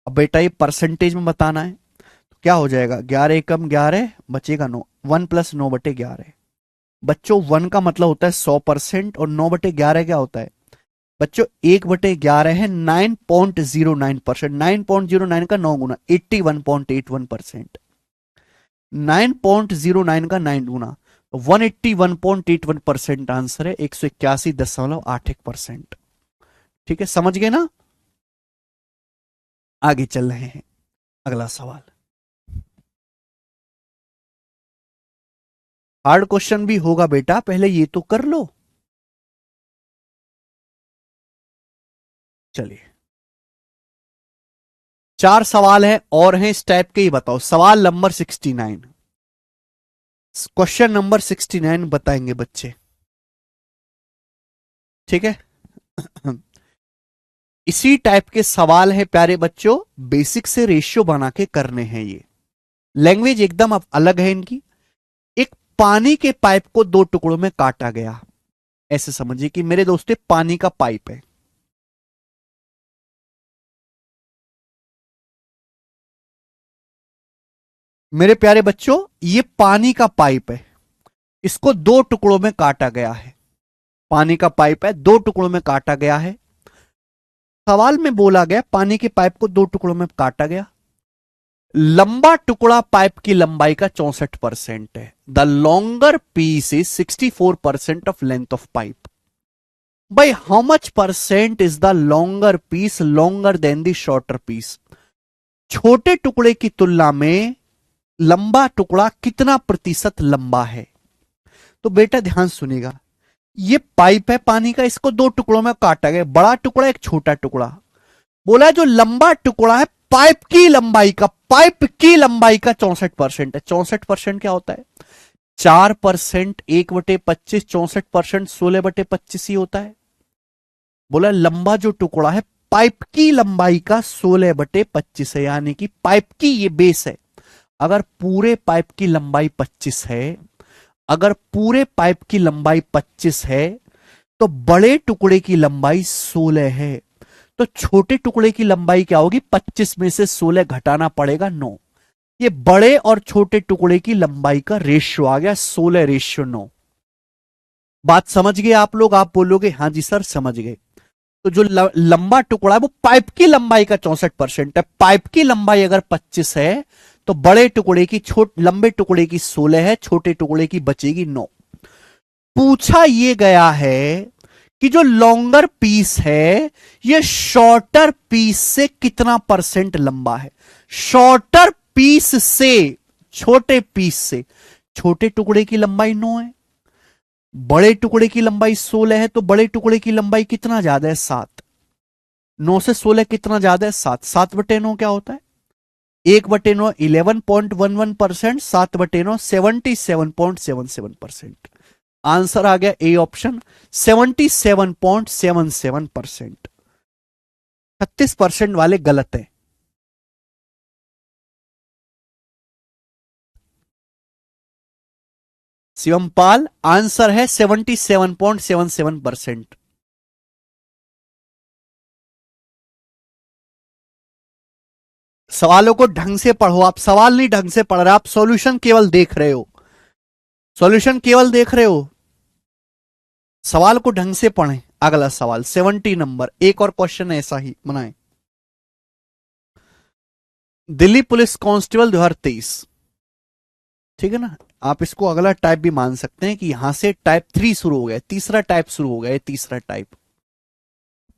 अब बेटा ये परसेंटेज में बताना है, तो क्या हो जाएगा, 11 कम 11 बचेगा 9, 1 + 9/11। बच्चों 1 का मतलब होता है 100%, और 9/11 क्या होता है बच्चों, 1/11 है 9.09%। 9.09 का 9 गुना 81.81%। 9.09 का 9 गुना 181.81% आंसर है, 181.81%। ठीक है, समझ गए ना। आगे चल रहे हैं, अगला सवाल। हार्ड क्वेश्चन भी होगा बेटा, पहले ये तो कर लो। चलिए 4 सवाल हैं और हैं इस टाइप के ही, बताओ। सवाल नंबर 69, क्वेश्चन नंबर 69 बताएंगे बच्चे, ठीक है। इसी टाइप के सवाल है प्यारे बच्चों, बेसिक से रेशियो बना के करने हैं ये। लैंग्वेज एकदम अब अलग है इनकी। एक पानी के पाइप को दो टुकड़ों में काटा गया, ऐसे समझिए कि मेरे दोस्त पानी का पाइप है, मेरे प्यारे बच्चों ये पानी का पाइप है, इसको दो टुकड़ों में काटा गया है। पानी का पाइप है, दो टुकड़ों में काटा गया है। सवाल में बोला गया पानी के पाइप को दो टुकड़ों में काटा गया। लंबा टुकड़ा पाइप की लंबाई का 64% है। The longer piece is 64% of length of pipe. By how much percent is the longer piece longer than the shorter piece? छोटे टुकड़े की तुलना में लंबा टुकड़ा कितना प्रतिशत लंबा है? तो बेटा ध्यान सुनिएगा, ये पाइप है पानी का, इसको दो टुकड़ों में काटा गया, बड़ा टुकड़ा एक छोटा टुकड़ा। बोला जो लंबा टुकड़ा है पाइप की लंबाई का, पाइप की लंबाई का 64% है। 64% क्या होता है? 4%, 1/25, 64%, 16/25 ही होता है। बोला लंबा जो टुकड़ा है पाइप की लंबाई का 16/25 है, यानी कि पाइप की ये बेस है। अगर पूरे पाइप की लंबाई 25 है, अगर पूरे पाइप की लंबाई 25 है तो बड़े टुकड़े की लंबाई 16 है। तो छोटे टुकड़े की लंबाई क्या होगी? 25 में से 16 घटाना पड़ेगा 9। ये बड़े और छोटे टुकड़े की लंबाई का रेशियो आ गया 16:9। बात समझ गए आप लोग? आप बोलोगे हाँ जी सर समझ गए। तो जो लंबा टुकड़ा है वो पाइप की लंबाई का 64% है। पाइप की लंबाई अगर 25 है तो बड़े टुकड़े की लंबे टुकड़े की 16 है, छोटे टुकड़े की बचेगी 9। पूछा यह गया है कि जो लॉन्गर पीस है ये शॉर्टर पीस से कितना परसेंट लंबा है? शॉर्टर पीस से, छोटे पीस से। छोटे टुकड़े की लंबाई 9 है, बड़े टुकड़े की लंबाई 16 है, तो बड़े टुकड़े की लंबाई कितना ज्यादा है? 7। 9 से 16 कितना ज्यादा है? 7। 7/9 क्या होता है? 1/9 11.11%, 7/9 77.77%। आंसर आ गया ए ऑप्शन 77.77%। 36% वाले गलत है। शिवमपाल आंसर है 77.77%। सवालों को ढंग से पढ़ो, आप सवाल नहीं ढंग से पढ़ रहे, आप सॉल्यूशन केवल देख रहे हो, सॉल्यूशन केवल देख रहे हो, सवाल को ढंग से पढ़ें। अगला सवाल 70 नंबर, एक और क्वेश्चन ऐसा ही बनाएं। दिल्ली पुलिस कांस्टेबल 2023, ठीक है ना? आप इसको अगला टाइप भी मान सकते हैं कि यहां से टाइप 3 शुरू हो गया, तीसरा टाइप शुरू हो गया,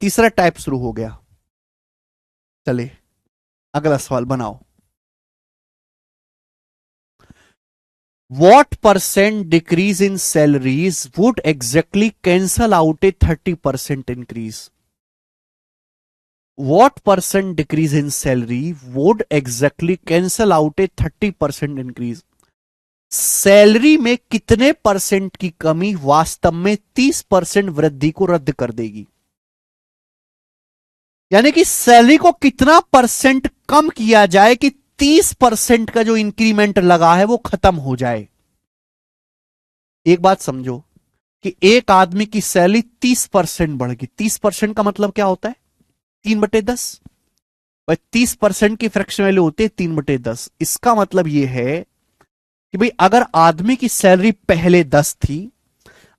तीसरा टाइप शुरू हो गया। चलिए अगला सवाल बनाओ। What percent decrease in salaries would exactly cancel out a 30% increase? What percent decrease in salary would exactly cancel out a 30% increase? Salary में कितने परसेंट की कमी वास्तव में 30% वृद्धि को रद्द कर देगी? यानी कि सैलरी को कितना परसेंट कम किया जाए कि 30% का जो इंक्रीमेंट लगा है वो खत्म हो जाए। एक बात समझो कि एक आदमी की सैलरी 30% बढ़ेगी। 30% का मतलब क्या होता है? 3/10। 30% की फ्रैक्शन वैल्यू होती है 3/10। इसका मतलब यह है कि भाई अगर आदमी की सैलरी पहले 10 थी,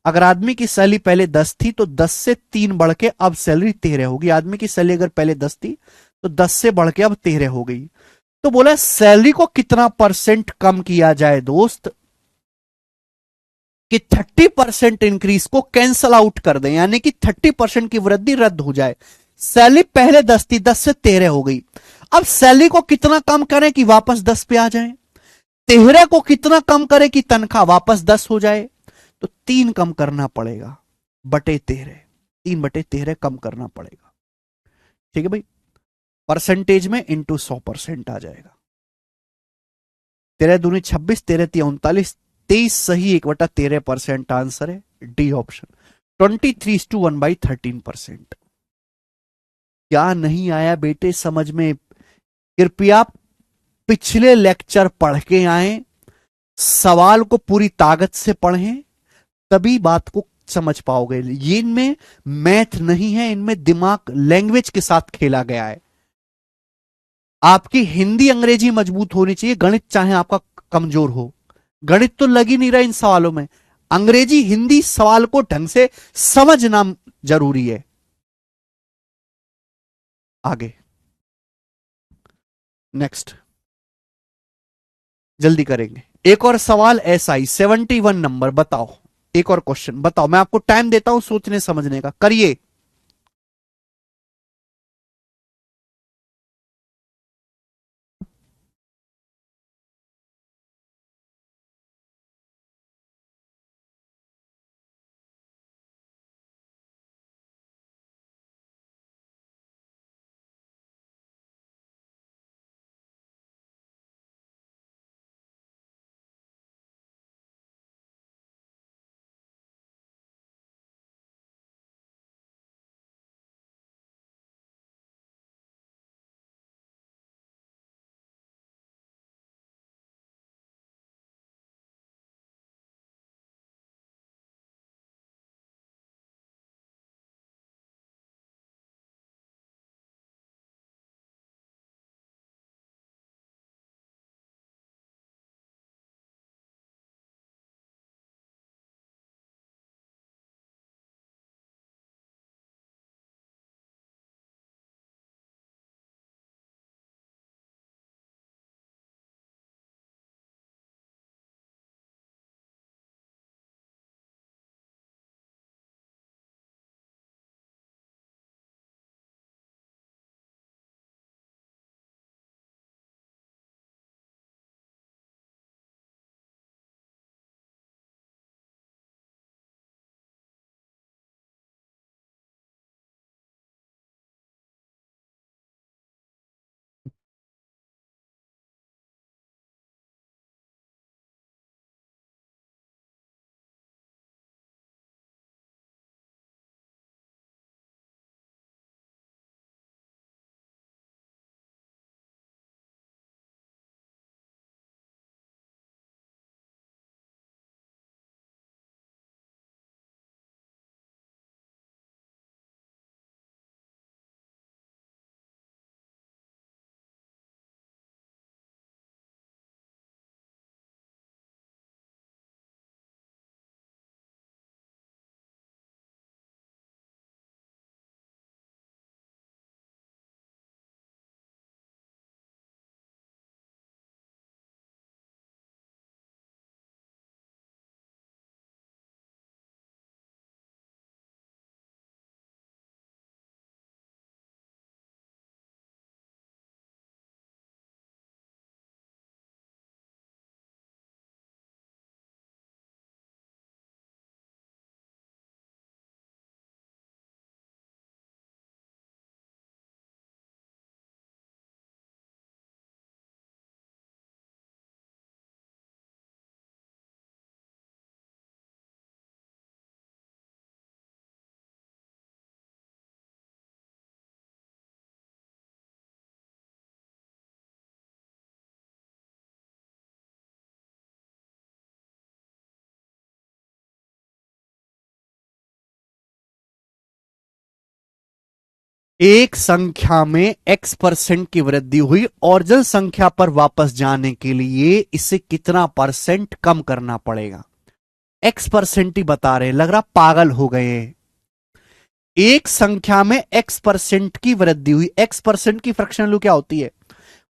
अगर आदमी की सैलरी पहले 10 थी तो 10 से 3 बढ़ के अब सैलरी 13 होगी। आदमी की सैलरी अगर पहले 10 थी तो 10 से बढ़ के अब 13 हो गई। तो बोला सैलरी को कितना परसेंट कम किया जाए दोस्त कि 30% इंक्रीज को कैंसल आउट कर दें, यानी कि 30% की वृद्धि रद्द हो जाए। सैलरी पहले 10 थी, 10 से 13 हो गई। अब सैलरी को कितना कम करें कि वापस 10 पे आ जाए? 13 को कितना कम करें कि तनख्वाह वापस 10 हो जाए? तो 3 कम करना पड़ेगा बटे 13, 3/13 कम करना पड़ेगा। ठीक है भाई, परसेंटेज में इंटू 100% आ जाएगा। 13 दूनी 26, 13 × 39, 23 सही 1/13% आंसर है डी ऑप्शन। 23:1/13%। क्या नहीं आया बेटे समझ में? कृपया पिछले लेक्चर पढ़ के आए, सवाल को पूरी ताकत से पढ़ें, तभी बात को समझ पाओगे। ये इनमें मैथ नहीं है, इनमें दिमाग लैंग्वेज के साथ खेला गया है। आपकी हिंदी अंग्रेजी मजबूत होनी चाहिए, गणित चाहे आपका कमजोर हो। गणित तो लग ही नहीं रहा इन सवालों में, अंग्रेजी हिंदी सवाल को ढंग से समझना जरूरी है। आगे नेक्स्ट जल्दी करेंगे। एक और सवाल SI 71 नंबर, बताओ एक और क्वेश्चन बताओ। मैं आपको टाइम देता हूं सोचने समझने का, करिए। एक संख्या में x% की वृद्धि हुई, ओरिजिनल संख्या पर वापस जाने के लिए इसे कितना परसेंट कम करना पड़ेगा? x% ही बता रहे, लग रहा पागल हो गए। एक संख्या में x% की वृद्धि हुई, x% की फ्रैक्शन वैल्यू क्या होती है?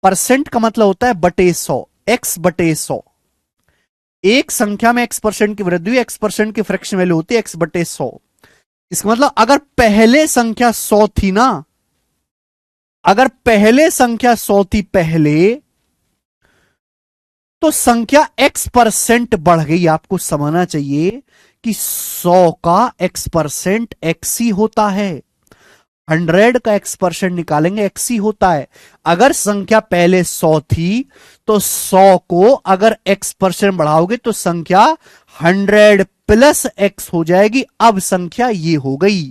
परसेंट का मतलब होता है बटे 100, x बटे 100। एक संख्या में x% की वृद्धि हुई, x% की फ्रैक्शन वैल्यू होती है x बटे 100। इसका मतलब अगर पहले संख्या 100 थी ना, अगर पहले संख्या 100 थी पहले, तो संख्या x% बढ़ गई। आपको समझना चाहिए कि 100 का x% x ही होता है, 100 का x% निकालेंगे x ही होता है। अगर संख्या पहले 100 थी तो 100 को अगर x% बढ़ाओगे तो संख्या 100 प्लस x हो जाएगी। अब संख्या ये हो गई।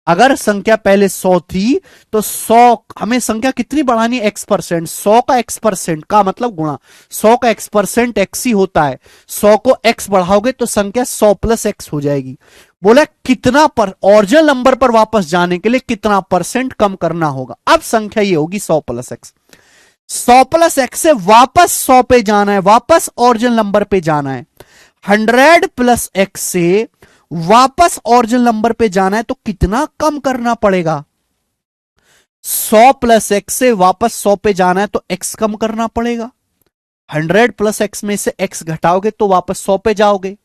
अगर संख्या पहले 100 थी तो 100 हमें संख्या कितनी बढ़ानी है, x%। 100 का x% का मतलब गुणा, 100 का x% x ही होता है। 100 को x बढ़ाओगे तो संख्या 100 प्लस x हो जाएगी। बोला कितना पर ओरिजिनल नंबर पर वापस जाने के लिए कितना परसेंट कम करना होगा। अब संख्या ये होगी 100 प्लस x। 100 प्लस x से वापस 100 पे जाना है, वापस ओरिजिनल नंबर पे जाना है। 100 प्लस x से वापस ओरिजिनल नंबर पे जाना है तो कितना कम करना पड़ेगा। 100 प्लस x से वापस 100 पे जाना है तो x कम करना पड़ेगा। 100 प्लस x में से x घटाओगे तो वापस 100 पे जाओगे।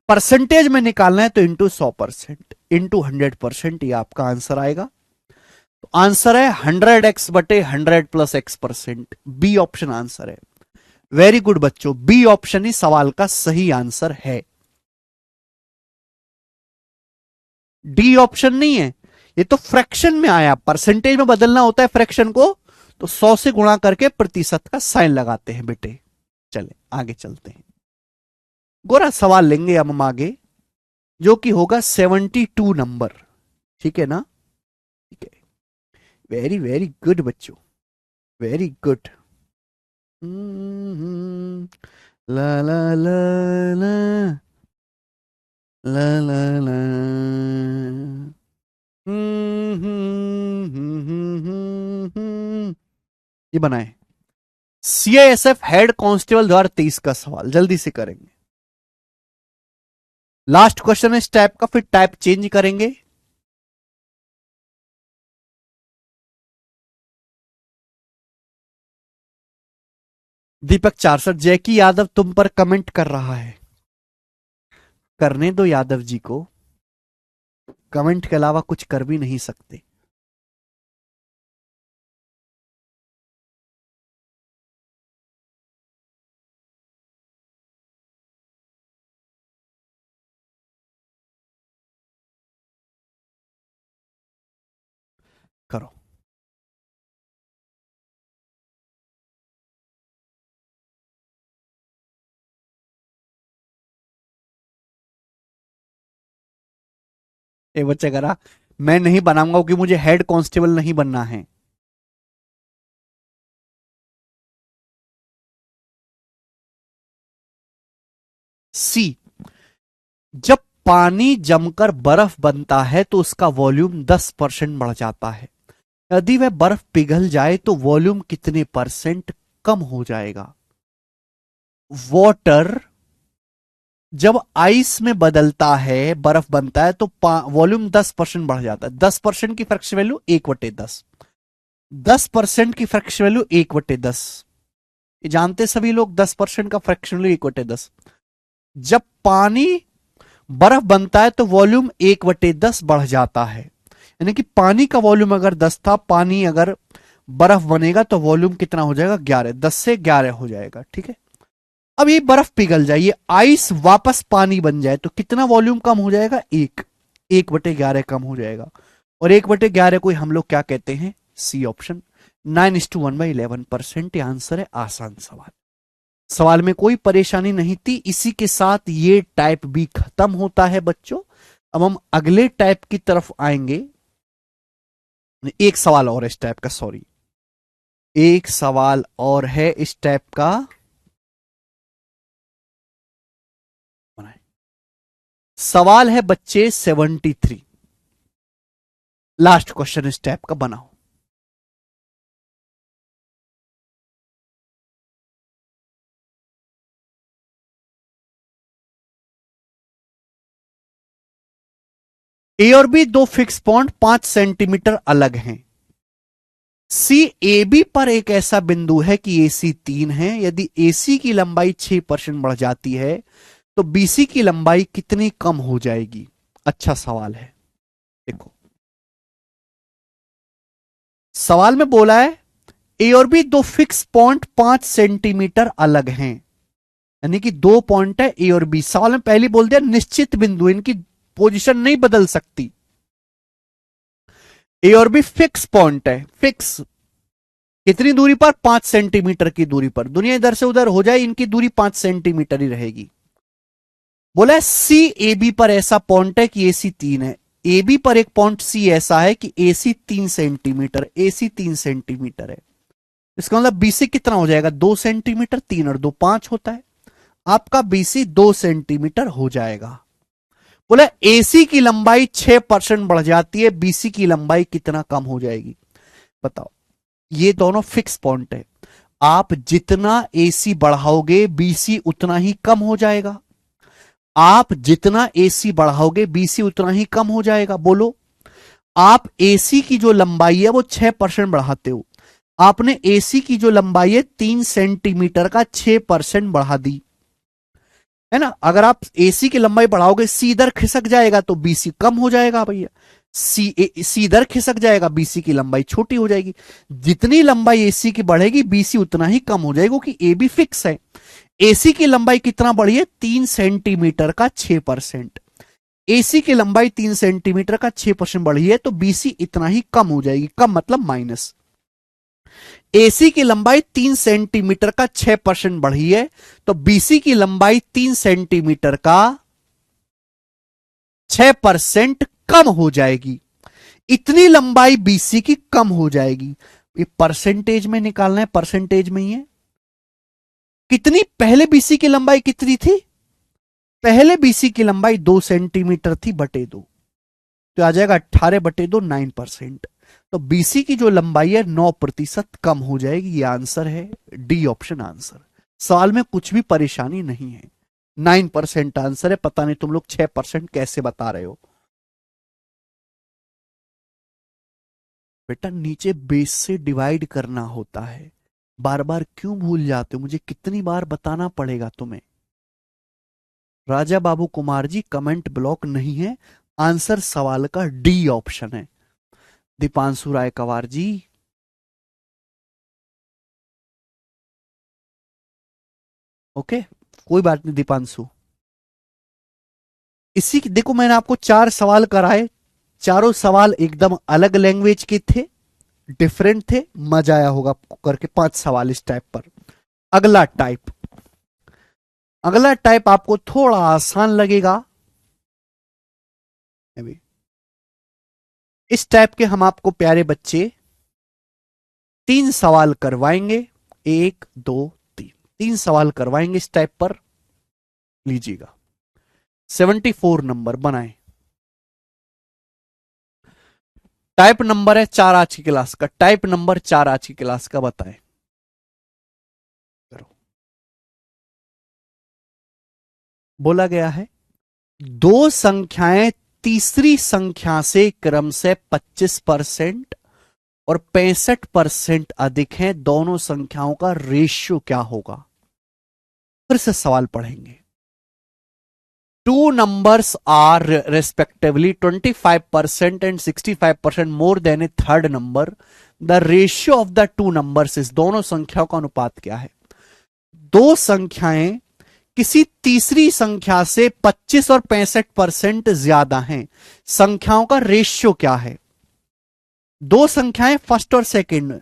परसेंटेज में निकालना है तो इंटू 100% इंटू 100%, ये आपका आंसर आएगा। तो आंसर है 100x बटे 100 plus x%। B option answer है। वेरी गुड बच्चों, बी ऑप्शन ही सवाल का सही आंसर है। डी ऑप्शन नहीं है, ये तो फ्रैक्शन में आया। परसेंटेज में बदलना होता है फ्रैक्शन को, तो 100 से गुणा करके प्रतिशत का साइन लगाते हैं बेटे। चले आगे चलते हैं। गोरा सवाल लेंगे अब हम आगे, जो कि होगा 72 नंबर। ठीक है ना, ठीक है। वेरी वेरी गुड बच्चों, वेरी गुड। ला ला ला ला ला ला ला। ये बनाए सीआईएसएफ हेड कांस्टेबल 2023 का सवाल, जल्दी से करेंगे। लास्ट क्वेश्चन है इस टाइप का, फिर टाइप चेंज करेंगे। दीपक 400, जैकी यादव तुम पर कमेंट कर रहा है। करने दो यादव जी को, कमेंट के अलावा कुछ कर भी नहीं सकते। करो। ए बच्चे करा, मैं नहीं बनाऊंगा क्योंकि मुझे हेड कांस्टेबल नहीं बनना है। सी, जब पानी जमकर बर्फ बनता है तो उसका वॉल्यूम 10% बढ़ जाता है। यदि वह बर्फ पिघल जाए तो वॉल्यूम कितने परसेंट कम हो जाएगा। वाटर जब आइस में बदलता है, बर्फ बनता है तो वॉल्यूम 10% बढ़ जाता है। 10% की फ्रैक्शन वैल्यू 1/10। 10% की फ्रैक्शन वैल्यू 1/10, ये जानते सभी लोग। 10% का फ्रैक्शन वैल्यू 1/10। जब पानी बर्फ बनता है तो वॉल्यूम 1/10 बढ़ जाता है। यानी कि पानी का वॉल्यूम अगर 10 था, पानी अगर बर्फ बनेगा तो वॉल्यूम कितना हो जाएगा, 11। 10 से 11 हो जाएगा। ठीक है, अब ये बर्फ पिघल जाए, ये आइस वापस पानी बन जाए तो कितना वॉल्यूम कम हो जाएगा, 1/11 कम हो जाएगा। और 1/11 को हम लोग क्या कहते हैं, सी ऑप्शन, 9:1/11%। आंसर है। आसान सवाल, सवाल में कोई परेशानी नहीं थी। इसी के साथ ये टाइप भी खत्म होता है बच्चों। अब हम अगले टाइप की तरफ आएंगे। एक सवाल और इस टाइप का, सॉरी, एक सवाल और है इस टाइप का। सवाल है बच्चे 73, लास्ट क्वेश्चन इस टाइप का बनाओ। ए और बी दो फिक्स पॉइंट 5 सेंटीमीटर अलग हैं। सी ए बी पर एक ऐसा बिंदु है कि AC 3 है। यदि AC की लंबाई 6% बढ़ जाती है तो BC की लंबाई कितनी कम हो जाएगी। अच्छा सवाल है। देखो, सवाल में बोला है ए और बी दो फिक्स पॉइंट 5 सेंटीमीटर अलग हैं, यानी कि 2 पॉइंट है ए और बी। सवाल में पहले बोल दिया निश्चित बिंदु, इनकी पोजीशन नहीं बदल सकती। ए और बी फिक्स पॉइंट है। फिक्स कितनी दूरी पर, 5 सेंटीमीटर की दूरी पर। दुनिया इधर से उधर हो जाए, इनकी दूरी 5 सेंटीमीटर ही रहेगी। बोला है सी ए बी पर ऐसा पॉइंट है कि AC 3 है। ए बी पर एक पॉइंट सी ऐसा है कि ए सी 3 सेंटीमीटर, ए सी 3 सेंटीमीटर है। इसका मतलब बीसी कितना हो जाएगा, 2 सेंटीमीटर, 3 और 2 5 होता है। आपका बीसी 2 सेंटीमीटर हो जाएगा। बोला एसी की लंबाई 6% बढ़ जाती है, बीसी की लंबाई कितना कम हो जाएगी, बताओ। ये दोनों फिक्स पॉइंट है। आप जितना एसी बढ़ाओगे बीसी उतना ही कम हो जाएगा। आप जितना एसी बढ़ाओगे बीसी उतना ही कम हो जाएगा। बोलो, आप एसी की जो लंबाई है वो 6% बढ़ाते हो, आपने एसी की जो लंबाई है 3 सेंटीमीटर का 6% बढ़ा दी, है ना। अगर आप एसी की लंबाई बढ़ाओगे सी इधर खिसक जाएगा तो बीसी कम हो जाएगा भैया। सी इधर खिसक जाएगा, बीसी की लंबाई छोटी हो जाएगी। जितनी लंबाई एसी की बढ़ेगी बीसी उतना ही कम हो जाएगी, क्योंकि ए भी फिक्स है। एसी की लंबाई कितना बढ़ी है, 3 सेंटीमीटर का 6%। एसी की लंबाई 3 सेंटीमीटर का 6% बढ़ी है, तो बीसी इतना ही कम हो जाएगी। कम मतलब माइनस। एसी की लंबाई 3 सेंटीमीटर का 6% बढ़ी है, तो बीसी की लंबाई 3 सेंटीमीटर का 6% कम हो जाएगी। इतनी लंबाई बीसी की कम हो जाएगी। ये परसेंटेज में निकालना है, परसेंटेज में ही है। कितनी पहले बीसी की लंबाई कितनी थी, पहले बीसी की लंबाई 2 सेंटीमीटर थी, बटे 2, तो आ जाएगा 18/2, 9%। तो बीसी की जो लंबाई है 9% कम हो जाएगी। ये आंसर है, डी ऑप्शन आंसर। सवाल में कुछ भी परेशानी नहीं है, 9% आंसर है। पता नहीं तुम लोग 6% कैसे बता रहे हो। बेटा नीचे बेस से डिवाइड करना होता है, बार बार क्यों भूल जाते हो, मुझे कितनी बार बताना पड़ेगा तुम्हें। राजा बाबू कुमार जी कमेंट ब्लॉक नहीं है, आंसर सवाल का डी ऑप्शन है। दीपांशु राय कवार जी, ओके, कोई बात नहीं दीपांशु। इसी देखो मैंने आपको 4 सवाल कराए, चारों सवाल एकदम अलग लैंग्वेज के थे, डिफरेंट थे। मजा आया होगा आपको करके 5 सवाल इस टाइप पर। अगला टाइप, अगला टाइप आपको थोड़ा आसान लगेगा। अभी इस टाइप के हम आपको प्यारे बच्चे 3 सवाल करवाएंगे। 1 2 3, 3 सवाल करवाएंगे इस टाइप पर। लीजिएगा 74 नंबर बनाए। टाइप नंबर है 4 आज की क्लास का, टाइप नंबर 4 आज की क्लास का बताएं। करो। बोला गया है दो संख्याएं तीसरी संख्या से क्रम से 25% और 65% अधिक हैं, दोनों संख्याओं का रेशियो क्या होगा। फिर से सवाल पढ़ेंगे। Two numbers are respectively 25% and 65% more than a third number. The ratio of the two numbers is, दोनों संख्याओं का अनुपात क्या है। दो संख्याएं किसी तीसरी संख्या से 25 और 65% ज्यादा हैं, संख्याओं का रेशियो क्या है। दो संख्याएं फर्स्ट और सेकंड,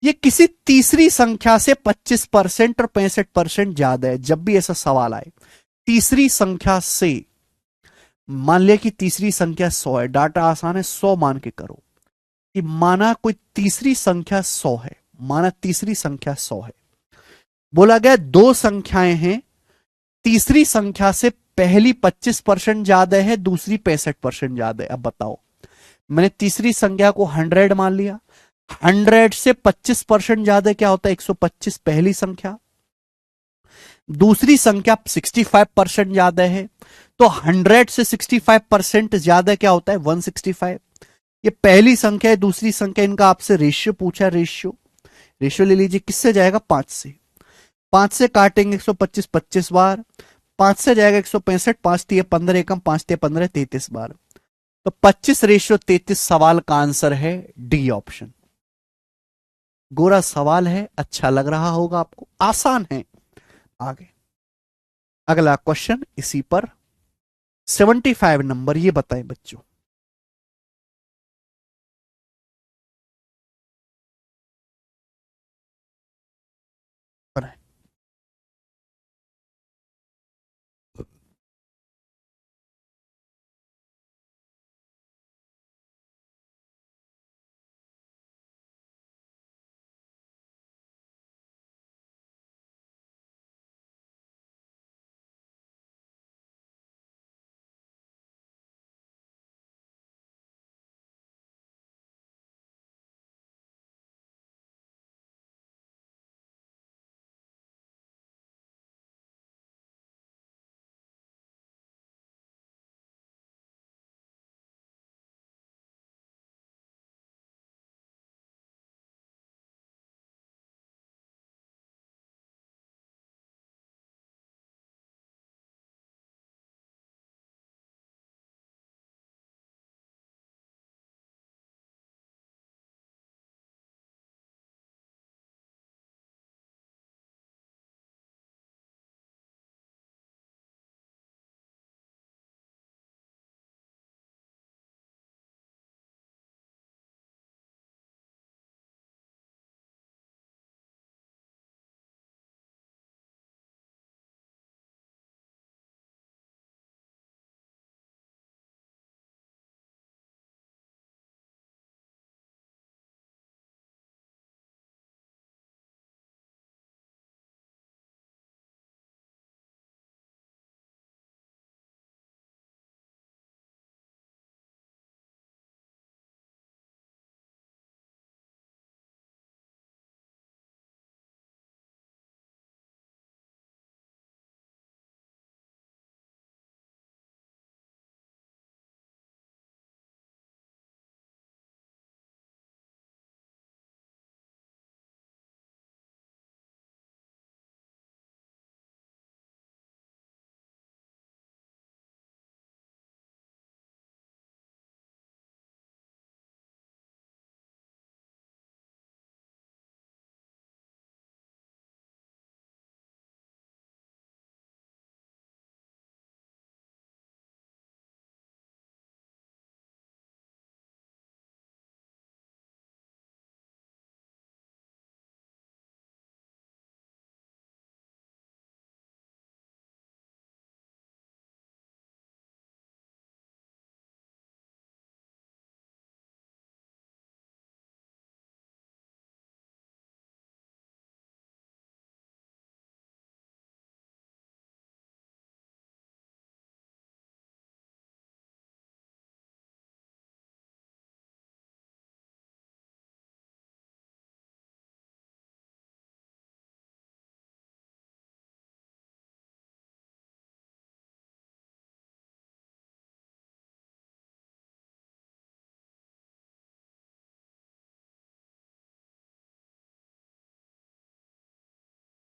ये किसी तीसरी संख्या से 25% और 65% ज्यादा है। जब भी ऐसा सवाल आए तीसरी संख्या से, मान लिया कि तीसरी संख्या 100 है, डाटा आसान है, 100 मान के करो कि माना कोई तीसरी संख्या 100 है, माना तीसरी संख्या 100 है। बोला गया दो संख्याएं हैं, तीसरी संख्या से पहली 25% ज्यादा है, दूसरी 65% ज्यादा है। अब बताओ, मैंने तीसरी संख्या को 100 मान लिया, 100 से 25% ज्यादा क्या होता है, 125 पहली संख्या, दूसरी संख्या 65% ज्यादा है, तो 100 से 65% ज्यादा क्या होता है, 165। ये पहली संख्या है, दूसरी संख्या, इनका आपसे रेशियो पूछा, रेशियो रेशियो ले लीजिए, किससे जाएगा, 5 से। 5 से काटेंगे 125 25 बार, 5 से जाएगा 165, 5 तिया 15, एकम 5 तिया 15, 33 बार। तो 25:33 सवाल का आंसर है डी ऑप्शन। गोरा सवाल है, अच्छा लग रहा होगा आपको, आसान है। आगे अगला क्वेश्चन इसी पर 75 नंबर, ये बताएं बच्चों।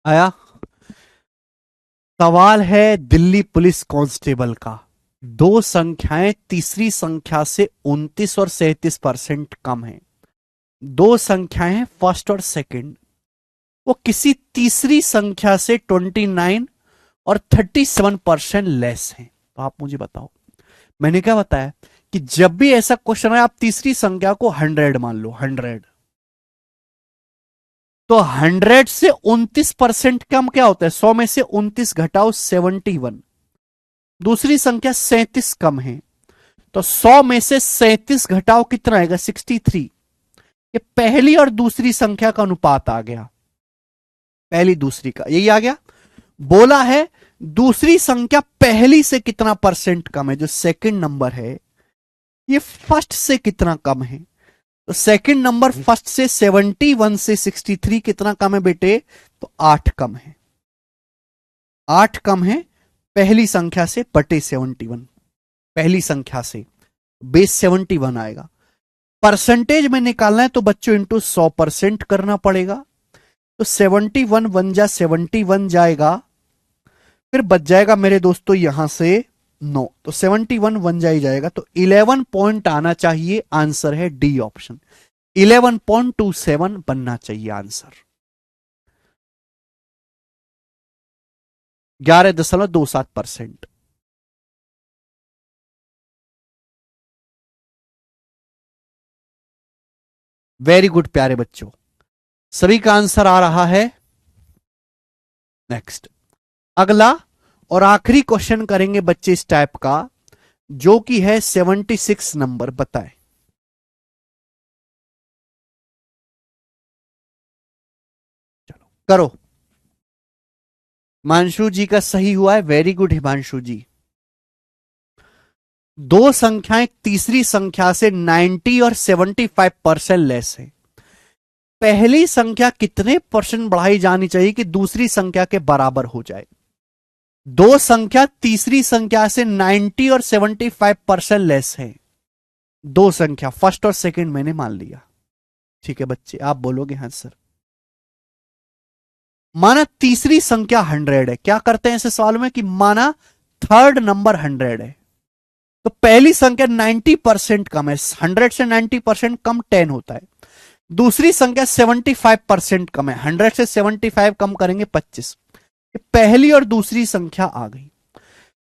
आया। सवाल है दिल्ली पुलिस कांस्टेबल का। दो संख्याएं तीसरी संख्या से 29 और 37% कम है। दो संख्याएं हैं फर्स्ट और सेकंड, वो किसी तीसरी संख्या से 29 और 37% लेस हैं। तो आप मुझे बताओ, मैंने क्या बताया कि जब भी ऐसा क्वेश्चन है आप तीसरी संख्या को 100 मान लो, 100, तो 100 से 29% कम क्या होता है? 100 में से 29 घटाओ 71। दूसरी संख्या 37 कम है, तो 100 में से 37 घटाओ कितना आएगा? 63। ये पहली और दूसरी संख्या का अनुपात आ गया, पहली दूसरी का, यही आ गया। बोला है दूसरी संख्या पहली से कितना परसेंट कम है, जो सेकंड नंबर है ये फर्स्ट से कितना कम है। तो सेकंड नंबर फर्स्ट से 71 से 63 कितना कम है बेटे? तो 8 कम है, 8 कम है पहली संख्या से बटे 71। पहली संख्या से बेस 71 आएगा। परसेंटेज में निकालना है तो बच्चों इंटू 100% करना पड़ेगा। तो 71 वन जा 71 जाएगा, फिर बच जाएगा मेरे दोस्तों यहां से 9, तो 71 वन जा ही जाएगा, तो 11 पॉइंट आना चाहिए। आंसर है डी ऑप्शन, 11.27 बनना चाहिए आंसर। 11.27%। वेरी गुड प्यारे बच्चों, सभी का आंसर आ रहा है। नेक्स्ट, अगला और आखिरी क्वेश्चन करेंगे बच्चे इस टाइप का, जो कि है 76 नंबर। बताएं, चलो करो। हिमांशु जी का सही हुआ है, वेरी गुड हिमांशु जी। दो संख्याएं तीसरी संख्या से 90 और 75% लेस है। पहली संख्या कितने परसेंट बढ़ाई जानी चाहिए कि दूसरी संख्या के बराबर हो जाए? दो संख्या तीसरी संख्या से 90 और 75% लेस है। दो संख्या फर्स्ट और सेकंड मैंने मान लिया, ठीक है बच्चे, आप बोलोगे हाँ सर। माना तीसरी संख्या 100 है, क्या करते हैं ऐसे सवाल में कि माना थर्ड नंबर 100 है, तो पहली संख्या 90% कम है, 100 से 90% कम 10 होता है। दूसरी संख्या 75% कम है, 100 से 75 कम करेंगे 25। पहली और दूसरी संख्या आ गई,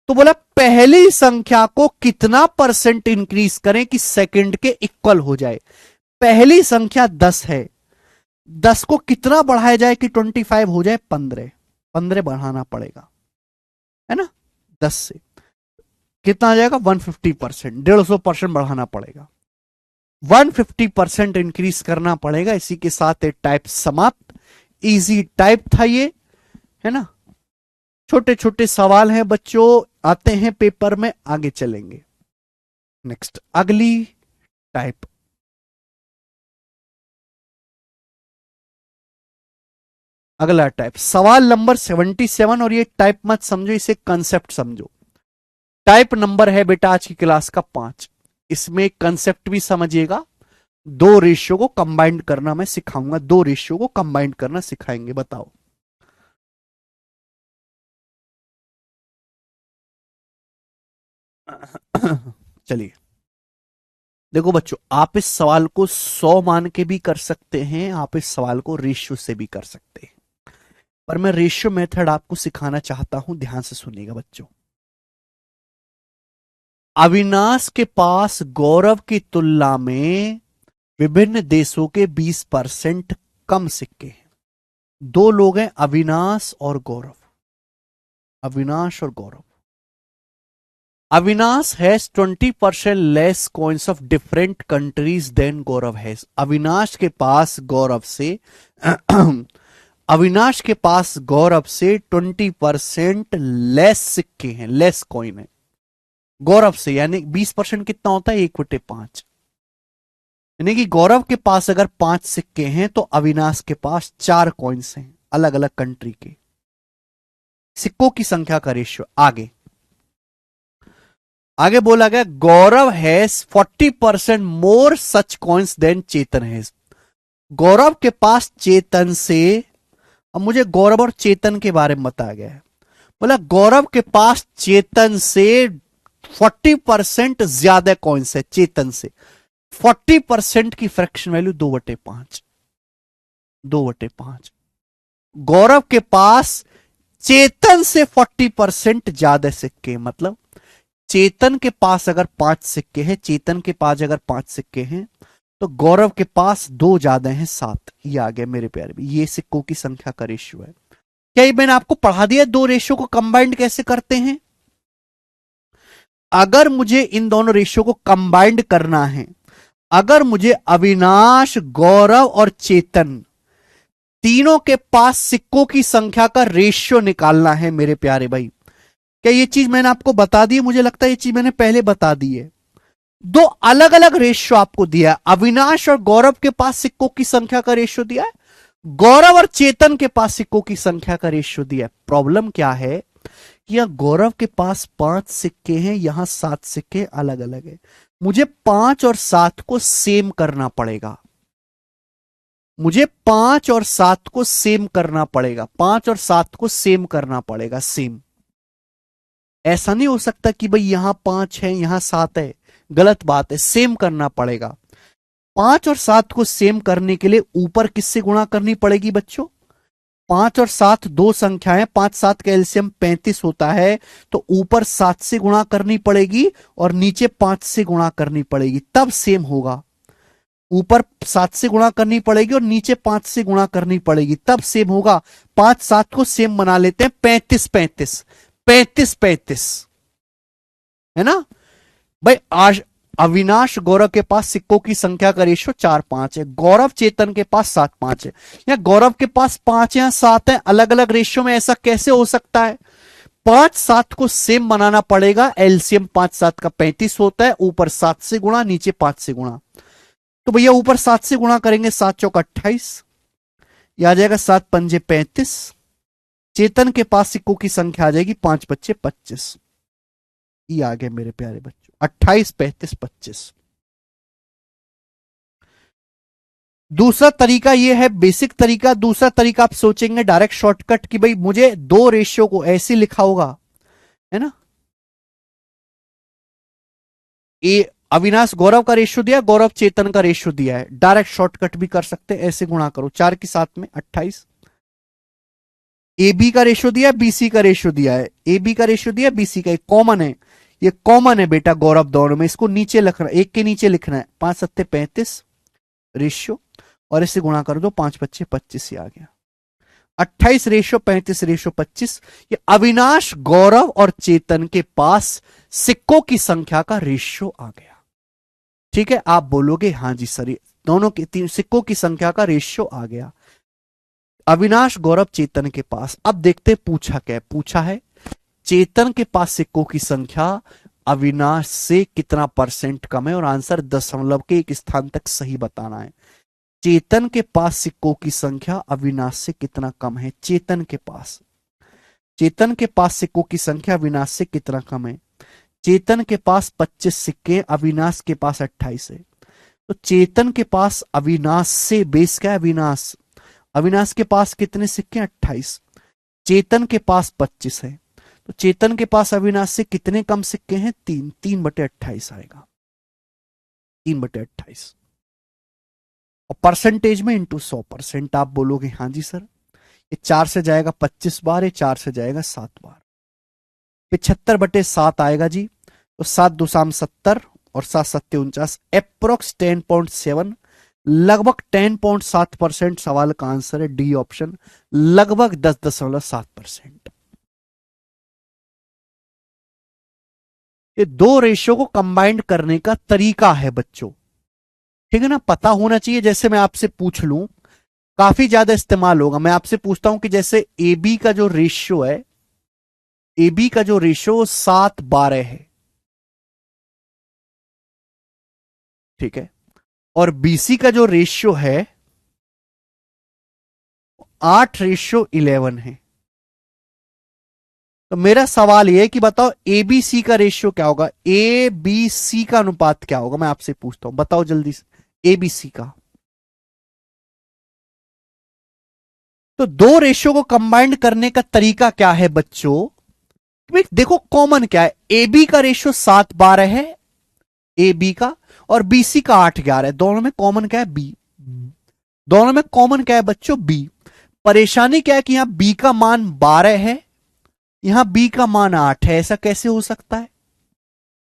तो बोला पहली संख्या को कितना परसेंट इंक्रीज करें कि सेकंड के इक्वल हो जाए। पहली संख्या 10 है, 10 को कितना बढ़ाया जाए कि 25 हो जाए? 15, 15 बढ़ाना पड़ेगा, है ना। 10 से कितना आ जाएगा? 150%, 150% बढ़ाना पड़ेगा, 150% इंक्रीज करना पड़ेगा। इसी के साथ ये टाइप समाप्त। इजी टाइप था ये, है ना। छोटे छोटे सवाल हैं बच्चों, आते हैं पेपर में, आगे चलेंगे। नेक्स्ट, अगली टाइप, अगला टाइप सवाल नंबर 77। और ये टाइप मत समझो, इसे कंसेप्ट समझो। टाइप नंबर है बेटा आज की क्लास का 5। इसमें कंसेप्ट भी समझिएगा। दो रेशियो को कंबाइंड करना मैं सिखाऊंगा, दो रेशियो को कंबाइंड करना सिखाएंगे। बताओ, चलिए देखो बच्चों, आप इस सवाल को 100 मान के भी कर सकते हैं, आप इस सवाल को रेशियो से भी कर सकते हैं, पर मैं रेशियो मेथड आपको सिखाना चाहता हूं। ध्यान से सुनिएगा बच्चों। अविनाश के पास गौरव की तुलना में विभिन्न देशों के 20% कम सिक्के हैं। दो लोग हैं, अविनाश और गौरव। अविनाश और Gaurav. Avinash has 20% less coins of different countries than Gaurav has. Avinash के पास गौरव से अविनाश के पास गौरव से 20% लेस सिक्के हैं, लेस कॉइन है गौरव से। यानी 20% कितना होता है? 1/5। यानी कि गौरव के पास अगर 5 सिक्के हैं तो अविनाश के पास 4 कॉइन्स हैं, अलग अलग कंट्री के। सिक्कों की संख्या का रेशियो। आगे आगे बोला गया Gaurav has 40% more such coins than Chetan has. Gaurav के पास चेतन से अब मुझे गौरव और चेतन के बारे में बताया गया है। बोला गौरव के पास चेतन से 40% ज्यादा कॉइन्स है, चेतन से 40% की फ्रैक्शन वैल्यू 2/5, 2/5। गौरव के पास चेतन से 40% ज्यादा सिक्के, मतलब चेतन के पास अगर 5 सिक्के हैं, चेतन के पास अगर 5 सिक्के हैं तो गौरव के पास 2 ज्यादा हैं, 7। ये आ गया मेरे प्यारे भी, ये सिक्कों की संख्या का रेशियो है। क्या ये मैंने आपको पढ़ा दिया दो रेशियो को कंबाइंड कैसे करते हैं? अगर मुझे इन दोनों रेशियो को कंबाइंड करना है, अगर मुझे अविनाश, गौरव और चेतन तीनों के पास सिक्कों की संख्या का रेशियो निकालना है मेरे प्यारे भाई, क्या ये चीज मैंने आपको बता दी? मुझे लगता है ये चीज मैंने पहले बता दी है। दो अलग अलग रेशियो आपको दिया है, अविनाश और गौरव के पास सिक्कों की संख्या का रेशियो दिया है, गौरव और चेतन के पास सिक्कों की संख्या का रेशियो दिया है। प्रॉब्लम क्या है कि यहां गौरव के पास 5 सिक्के हैं, यहां 7 सिक्के अलग अलग है। मुझे 5 और 7 को सेम करना पड़ेगा, मुझे 5 और 7 को सेम करना पड़ेगा, 5 और 7 को सेम करना पड़ेगा, सेम। ऐसा नहीं हो सकता कि भाई यहां 5 है यहां 7 है, गलत बात है, सेम करना पड़ेगा। 5 और 7 को सेम करने के लिए ऊपर किससे गुणा करनी पड़ेगी बच्चों? 5 और 7 दो संख्याएं, 5 7 का एलसीएम 35 होता है, तो ऊपर 7 से गुणा करनी पड़ेगी और नीचे 5 से गुणा करनी पड़ेगी, तब सेम होगा। ऊपर 7 से गुणा करनी पड़ेगी और नीचे 5 से गुणा करनी पड़ेगी, तब सेम होगा। 5 7 को सेम बना लेते हैं, 35 35 35 35, है ना भाई? आज अविनाश गौरव के पास सिक्कों की संख्या का रेशियो 4-5 है, गौरव चेतन के पास 7-5 है, या गौरव के पास 5 या 7 है अलग अलग रेशियो में, ऐसा कैसे हो सकता है? 5 7 को सेम बनाना पड़ेगा, एलसीएम 5 7 का 35 होता है, ऊपर 7 से गुणा नीचे 5 से गुणा। तो भैया ऊपर 7 से गुणा करेंगे, 7 चौक 28, यह आ जाएगा 7 पंजे 35। चेतन के पास सिक्कों की संख्या आ जाएगी 5 बच्चे 25। ये आ गए मेरे प्यारे बच्चों, 28 35 25। दूसरा तरीका ये है बेसिक तरीका। दूसरा तरीका आप सोचेंगे डायरेक्ट शॉर्टकट कि भाई मुझे दो रेशियो को ऐसे लिखा होगा, है ना? ए अविनाश गौरव का रेशियो दिया, गौरव चेतन का रेशियो दिया है, डायरेक्ट शॉर्टकट भी कर सकते हैं, ऐसे गुणा करो 4 के साथ में 28। ए बी का रेशियो दिया, बीसी का रेशियो दिया है, ए बी का रेशियो दिया, बीसी का, कॉमन है, ये कॉमन है बेटा गौरव दोनों में, इसको नीचे लिखना, एक के नीचे लिखना है, 5 7 35 रेशियो, और इसे गुणा कर दो 5 25 25, आ गया 28 रेशियो 35 रेशियो 25। ये अविनाश गौरव और चेतन के पास सिक्कों की संख्या का रेशियो आ गया। ठीक है, आप बोलोगे हाँ जी सर, दोनों के 3 सिक्कों की संख्या का रेशियो आ गया अविनाश गौरव चेतन के पास। अब देखते पूछा क्या पूछा है, चेतन के पास सिक्कों की संख्या अविनाश से कितना परसेंट कम है, और आंसर दशमलव के एक स्थान तक सही बताना है। चेतन के पास सिक्कों की संख्या अविनाश से कितना कम है? चेतन के पास सिक्कों की संख्या अविनाश से कितना कम है? चेतन के पास 25 सिक्के, अविनाश के पास 28 है, तो चेतन के पास अविनाश से बेस क्या है? अविनाश के पास कितने सिक्के? 28। चेतन के पास 25 है, तो चेतन के पास अविनाश से कितने कम सिक्के हैं? 3। 3/28 आएगा, 3/28, और परसेंटेज में इंटू 100%। आप बोलोगे हाँ जी सर, ये 4 से जाएगा 25 बार, ये 4 से जाएगा 7 बार, 75/7 आएगा जी। तो 7 2 70 और 7 7 49, अप्रोक्स 10.7, लगभग 10.7% सवाल का आंसर है डी ऑप्शन, लगभग 10.7%। ये दो रेशियो को कंबाइंड करने का तरीका है बच्चों, ठीक है ना? पता होना चाहिए। जैसे मैं आपसे पूछ लूं, काफी ज्यादा इस्तेमाल होगा, मैं आपसे पूछता हूं कि जैसे ए बी का जो रेशियो है, ए बी का जो रेशियो 7/12 है, ठीक है, और बीसी का जो रेशियो है 8/11 है। तो मेरा सवाल यह है कि बताओ ए बी सी का रेशियो क्या होगा, ए बी सी का अनुपात क्या होगा? मैं आपसे पूछता हूं, बताओ जल्दी से, ए बी सी का। तो दो रेशियो को कंबाइंड करने का तरीका क्या है बच्चों? देखो कॉमन क्या है, ए बी का रेशियो 7/12 है, ए बी का, और बी सी का 8/11 है। दोनों में कॉमन क्या है? बी। दोनों में कॉमन क्या है बच्चों? बी। परेशानी क्या है कि यहां बी का मान 12 है, यहां बी का मान 8 है। ऐसा कैसे हो सकता है?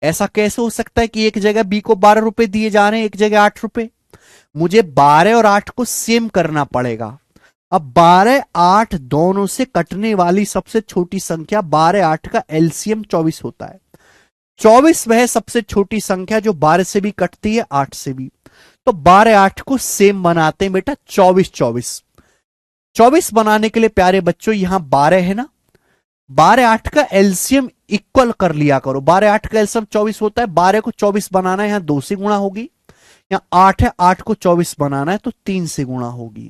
ऐसा कैसे हो सकता है कि एक जगह बी को 12 रुपए दिए जा रहे हैं, एक जगह 8 रुपए? मुझे 12 और 8 को सेम करना पड़ेगा। अब 12 8 दोनों से कटने वाली सबसे छोटी संख्या 12 8 का एलसीएम 24 होता है। 24 वह सबसे छोटी संख्या जो 12 से भी कटती है, 8 से भी। तो 12 8 को सेम बनाते हैं बेटा, 24 24। 24 बनाने के लिए प्यारे बच्चों यहां 12 है ना, 12 8 का एलसीएम इक्वल कर लिया करो। 12 8 का एलसीएम 24 होता है, 12 को 24 बनाना है, यहां 2 से गुणा होगी। यहां 8 है, 8 को 24 बनाना है तो 3 से गुणा होगी।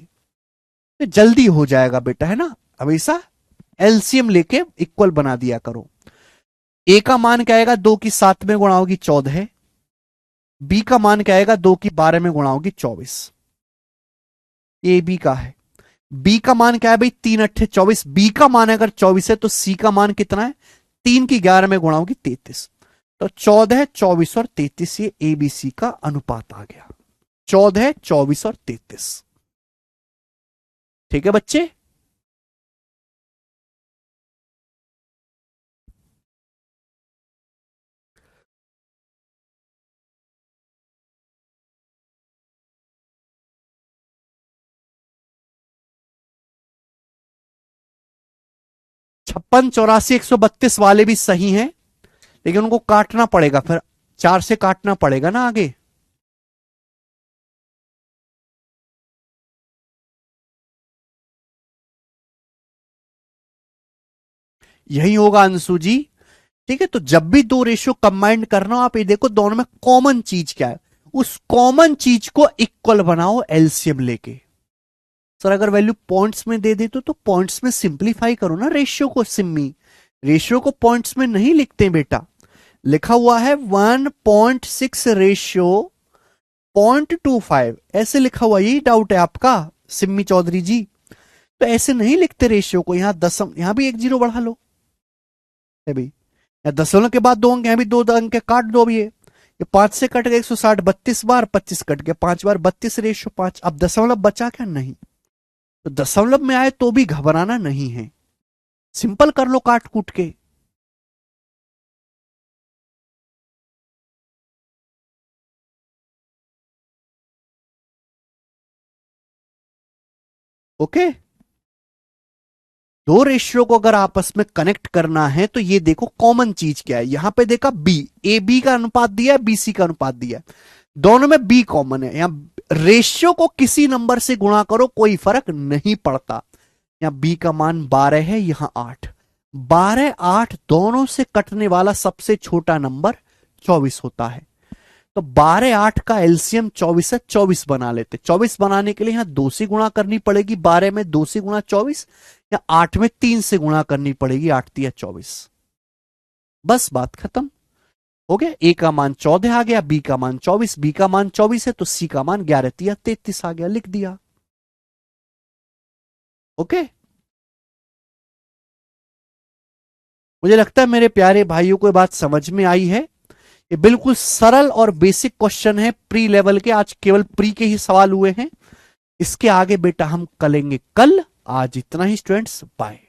तो जल्दी हो जाएगा बेटा, है ना। हमेशा एलसीएम लेके इक्वल बना दिया करो। ए का मान क्या आएगा? 2 की 7 में गुणा होगी 14। बी का मान क्या आएगा? 2 की 12 में गुणा होगी 24। ए बी का है। बी का मान क्या है भाई? 3 8 24। बी का मान अगर 24 है तो सी का मान कितना है? 3 की 11 में गुणा होगी 33। तो 14 24 और 33 ये एबीसी का अनुपात आ गया। 14 24 और 33। ठीक है बच्चे। छप्पन 84 132 वाले भी सही हैं, लेकिन उनको काटना पड़ेगा, फिर 4 से काटना पड़ेगा ना आगे। यही होगा अंशु जी। ठीक है, तो जब भी दो रेशियो कंबाइंड करना हो, आप ये देखो दोनों में कॉमन चीज क्या है, उस कॉमन चीज को इक्वल बनाओ एलसीएम लेके। सर अगर वैल्यू पॉइंट्स में दे दे तो पॉइंट्स में सिंप्लीफाई करो ना रेशियो को। सिम्मी रेशियो को पॉइंट्स में नहीं लिखते बेटा, लिखा हुआ है 1.6 रेशियो 0.25, ऐसे लिखा हुआ। यही डाउट है आपका सिम्मी चौधरी जी? तो ऐसे नहीं लिखते रेशियो को। यहां दशम, यहां भी एक जीरो बढ़ा लो है भाई, या दशमलव के बाद 2 अंक, यहां भी 2 अंक के काट दो। अब ये 5 से कट गए 160, 32 बार 25 कट गया, 5 बार 32 रेशियो 5। अब दशमलव बचा क्या? नहीं। तो दशमलव में आए तो भी घबराना नहीं है, सिंपल कर लो काट कूट के। ओके, दो रेशियो को अगर आपस में कनेक्ट करना है तो ये देखो कॉमन चीज क्या है। यहां पे देखा बी, ए बी का अनुपात दिया है, बी सी का अनुपात दिया है, दोनों में बी कॉमन है। यहां रेशियो को किसी नंबर से गुणा करो, कोई फर्क नहीं पड़ता। यहां बी का मान 12 है, यहां 8। 12 8 दोनों से कटने वाला सबसे छोटा नंबर 24 होता है। तो 12 8 का एलसीएम 24 है, 24 बना लेते। 24 बनाने के लिए यहां 2 से गुणा करनी पड़ेगी, 12 में 2 से गुणा 24, या 8 में 3 से गुणा करनी पड़ेगी, 8 3 24। बस बात खत्म हो गया। ए का मान 14 आ गया, बी का मान 24। बी का मान 24 है तो सी का मान 11 3 33 आ गया, लिख दिया। ओके, मुझे लगता है मेरे प्यारे भाइयों को बात समझ में आई है। ये बिल्कुल सरल और बेसिक क्वेश्चन है प्री लेवल के। आज केवल प्री के ही सवाल हुए हैं, इसके आगे बेटा हम करेंगे कल। आज इतना ही स्टूडेंट्स, बाय।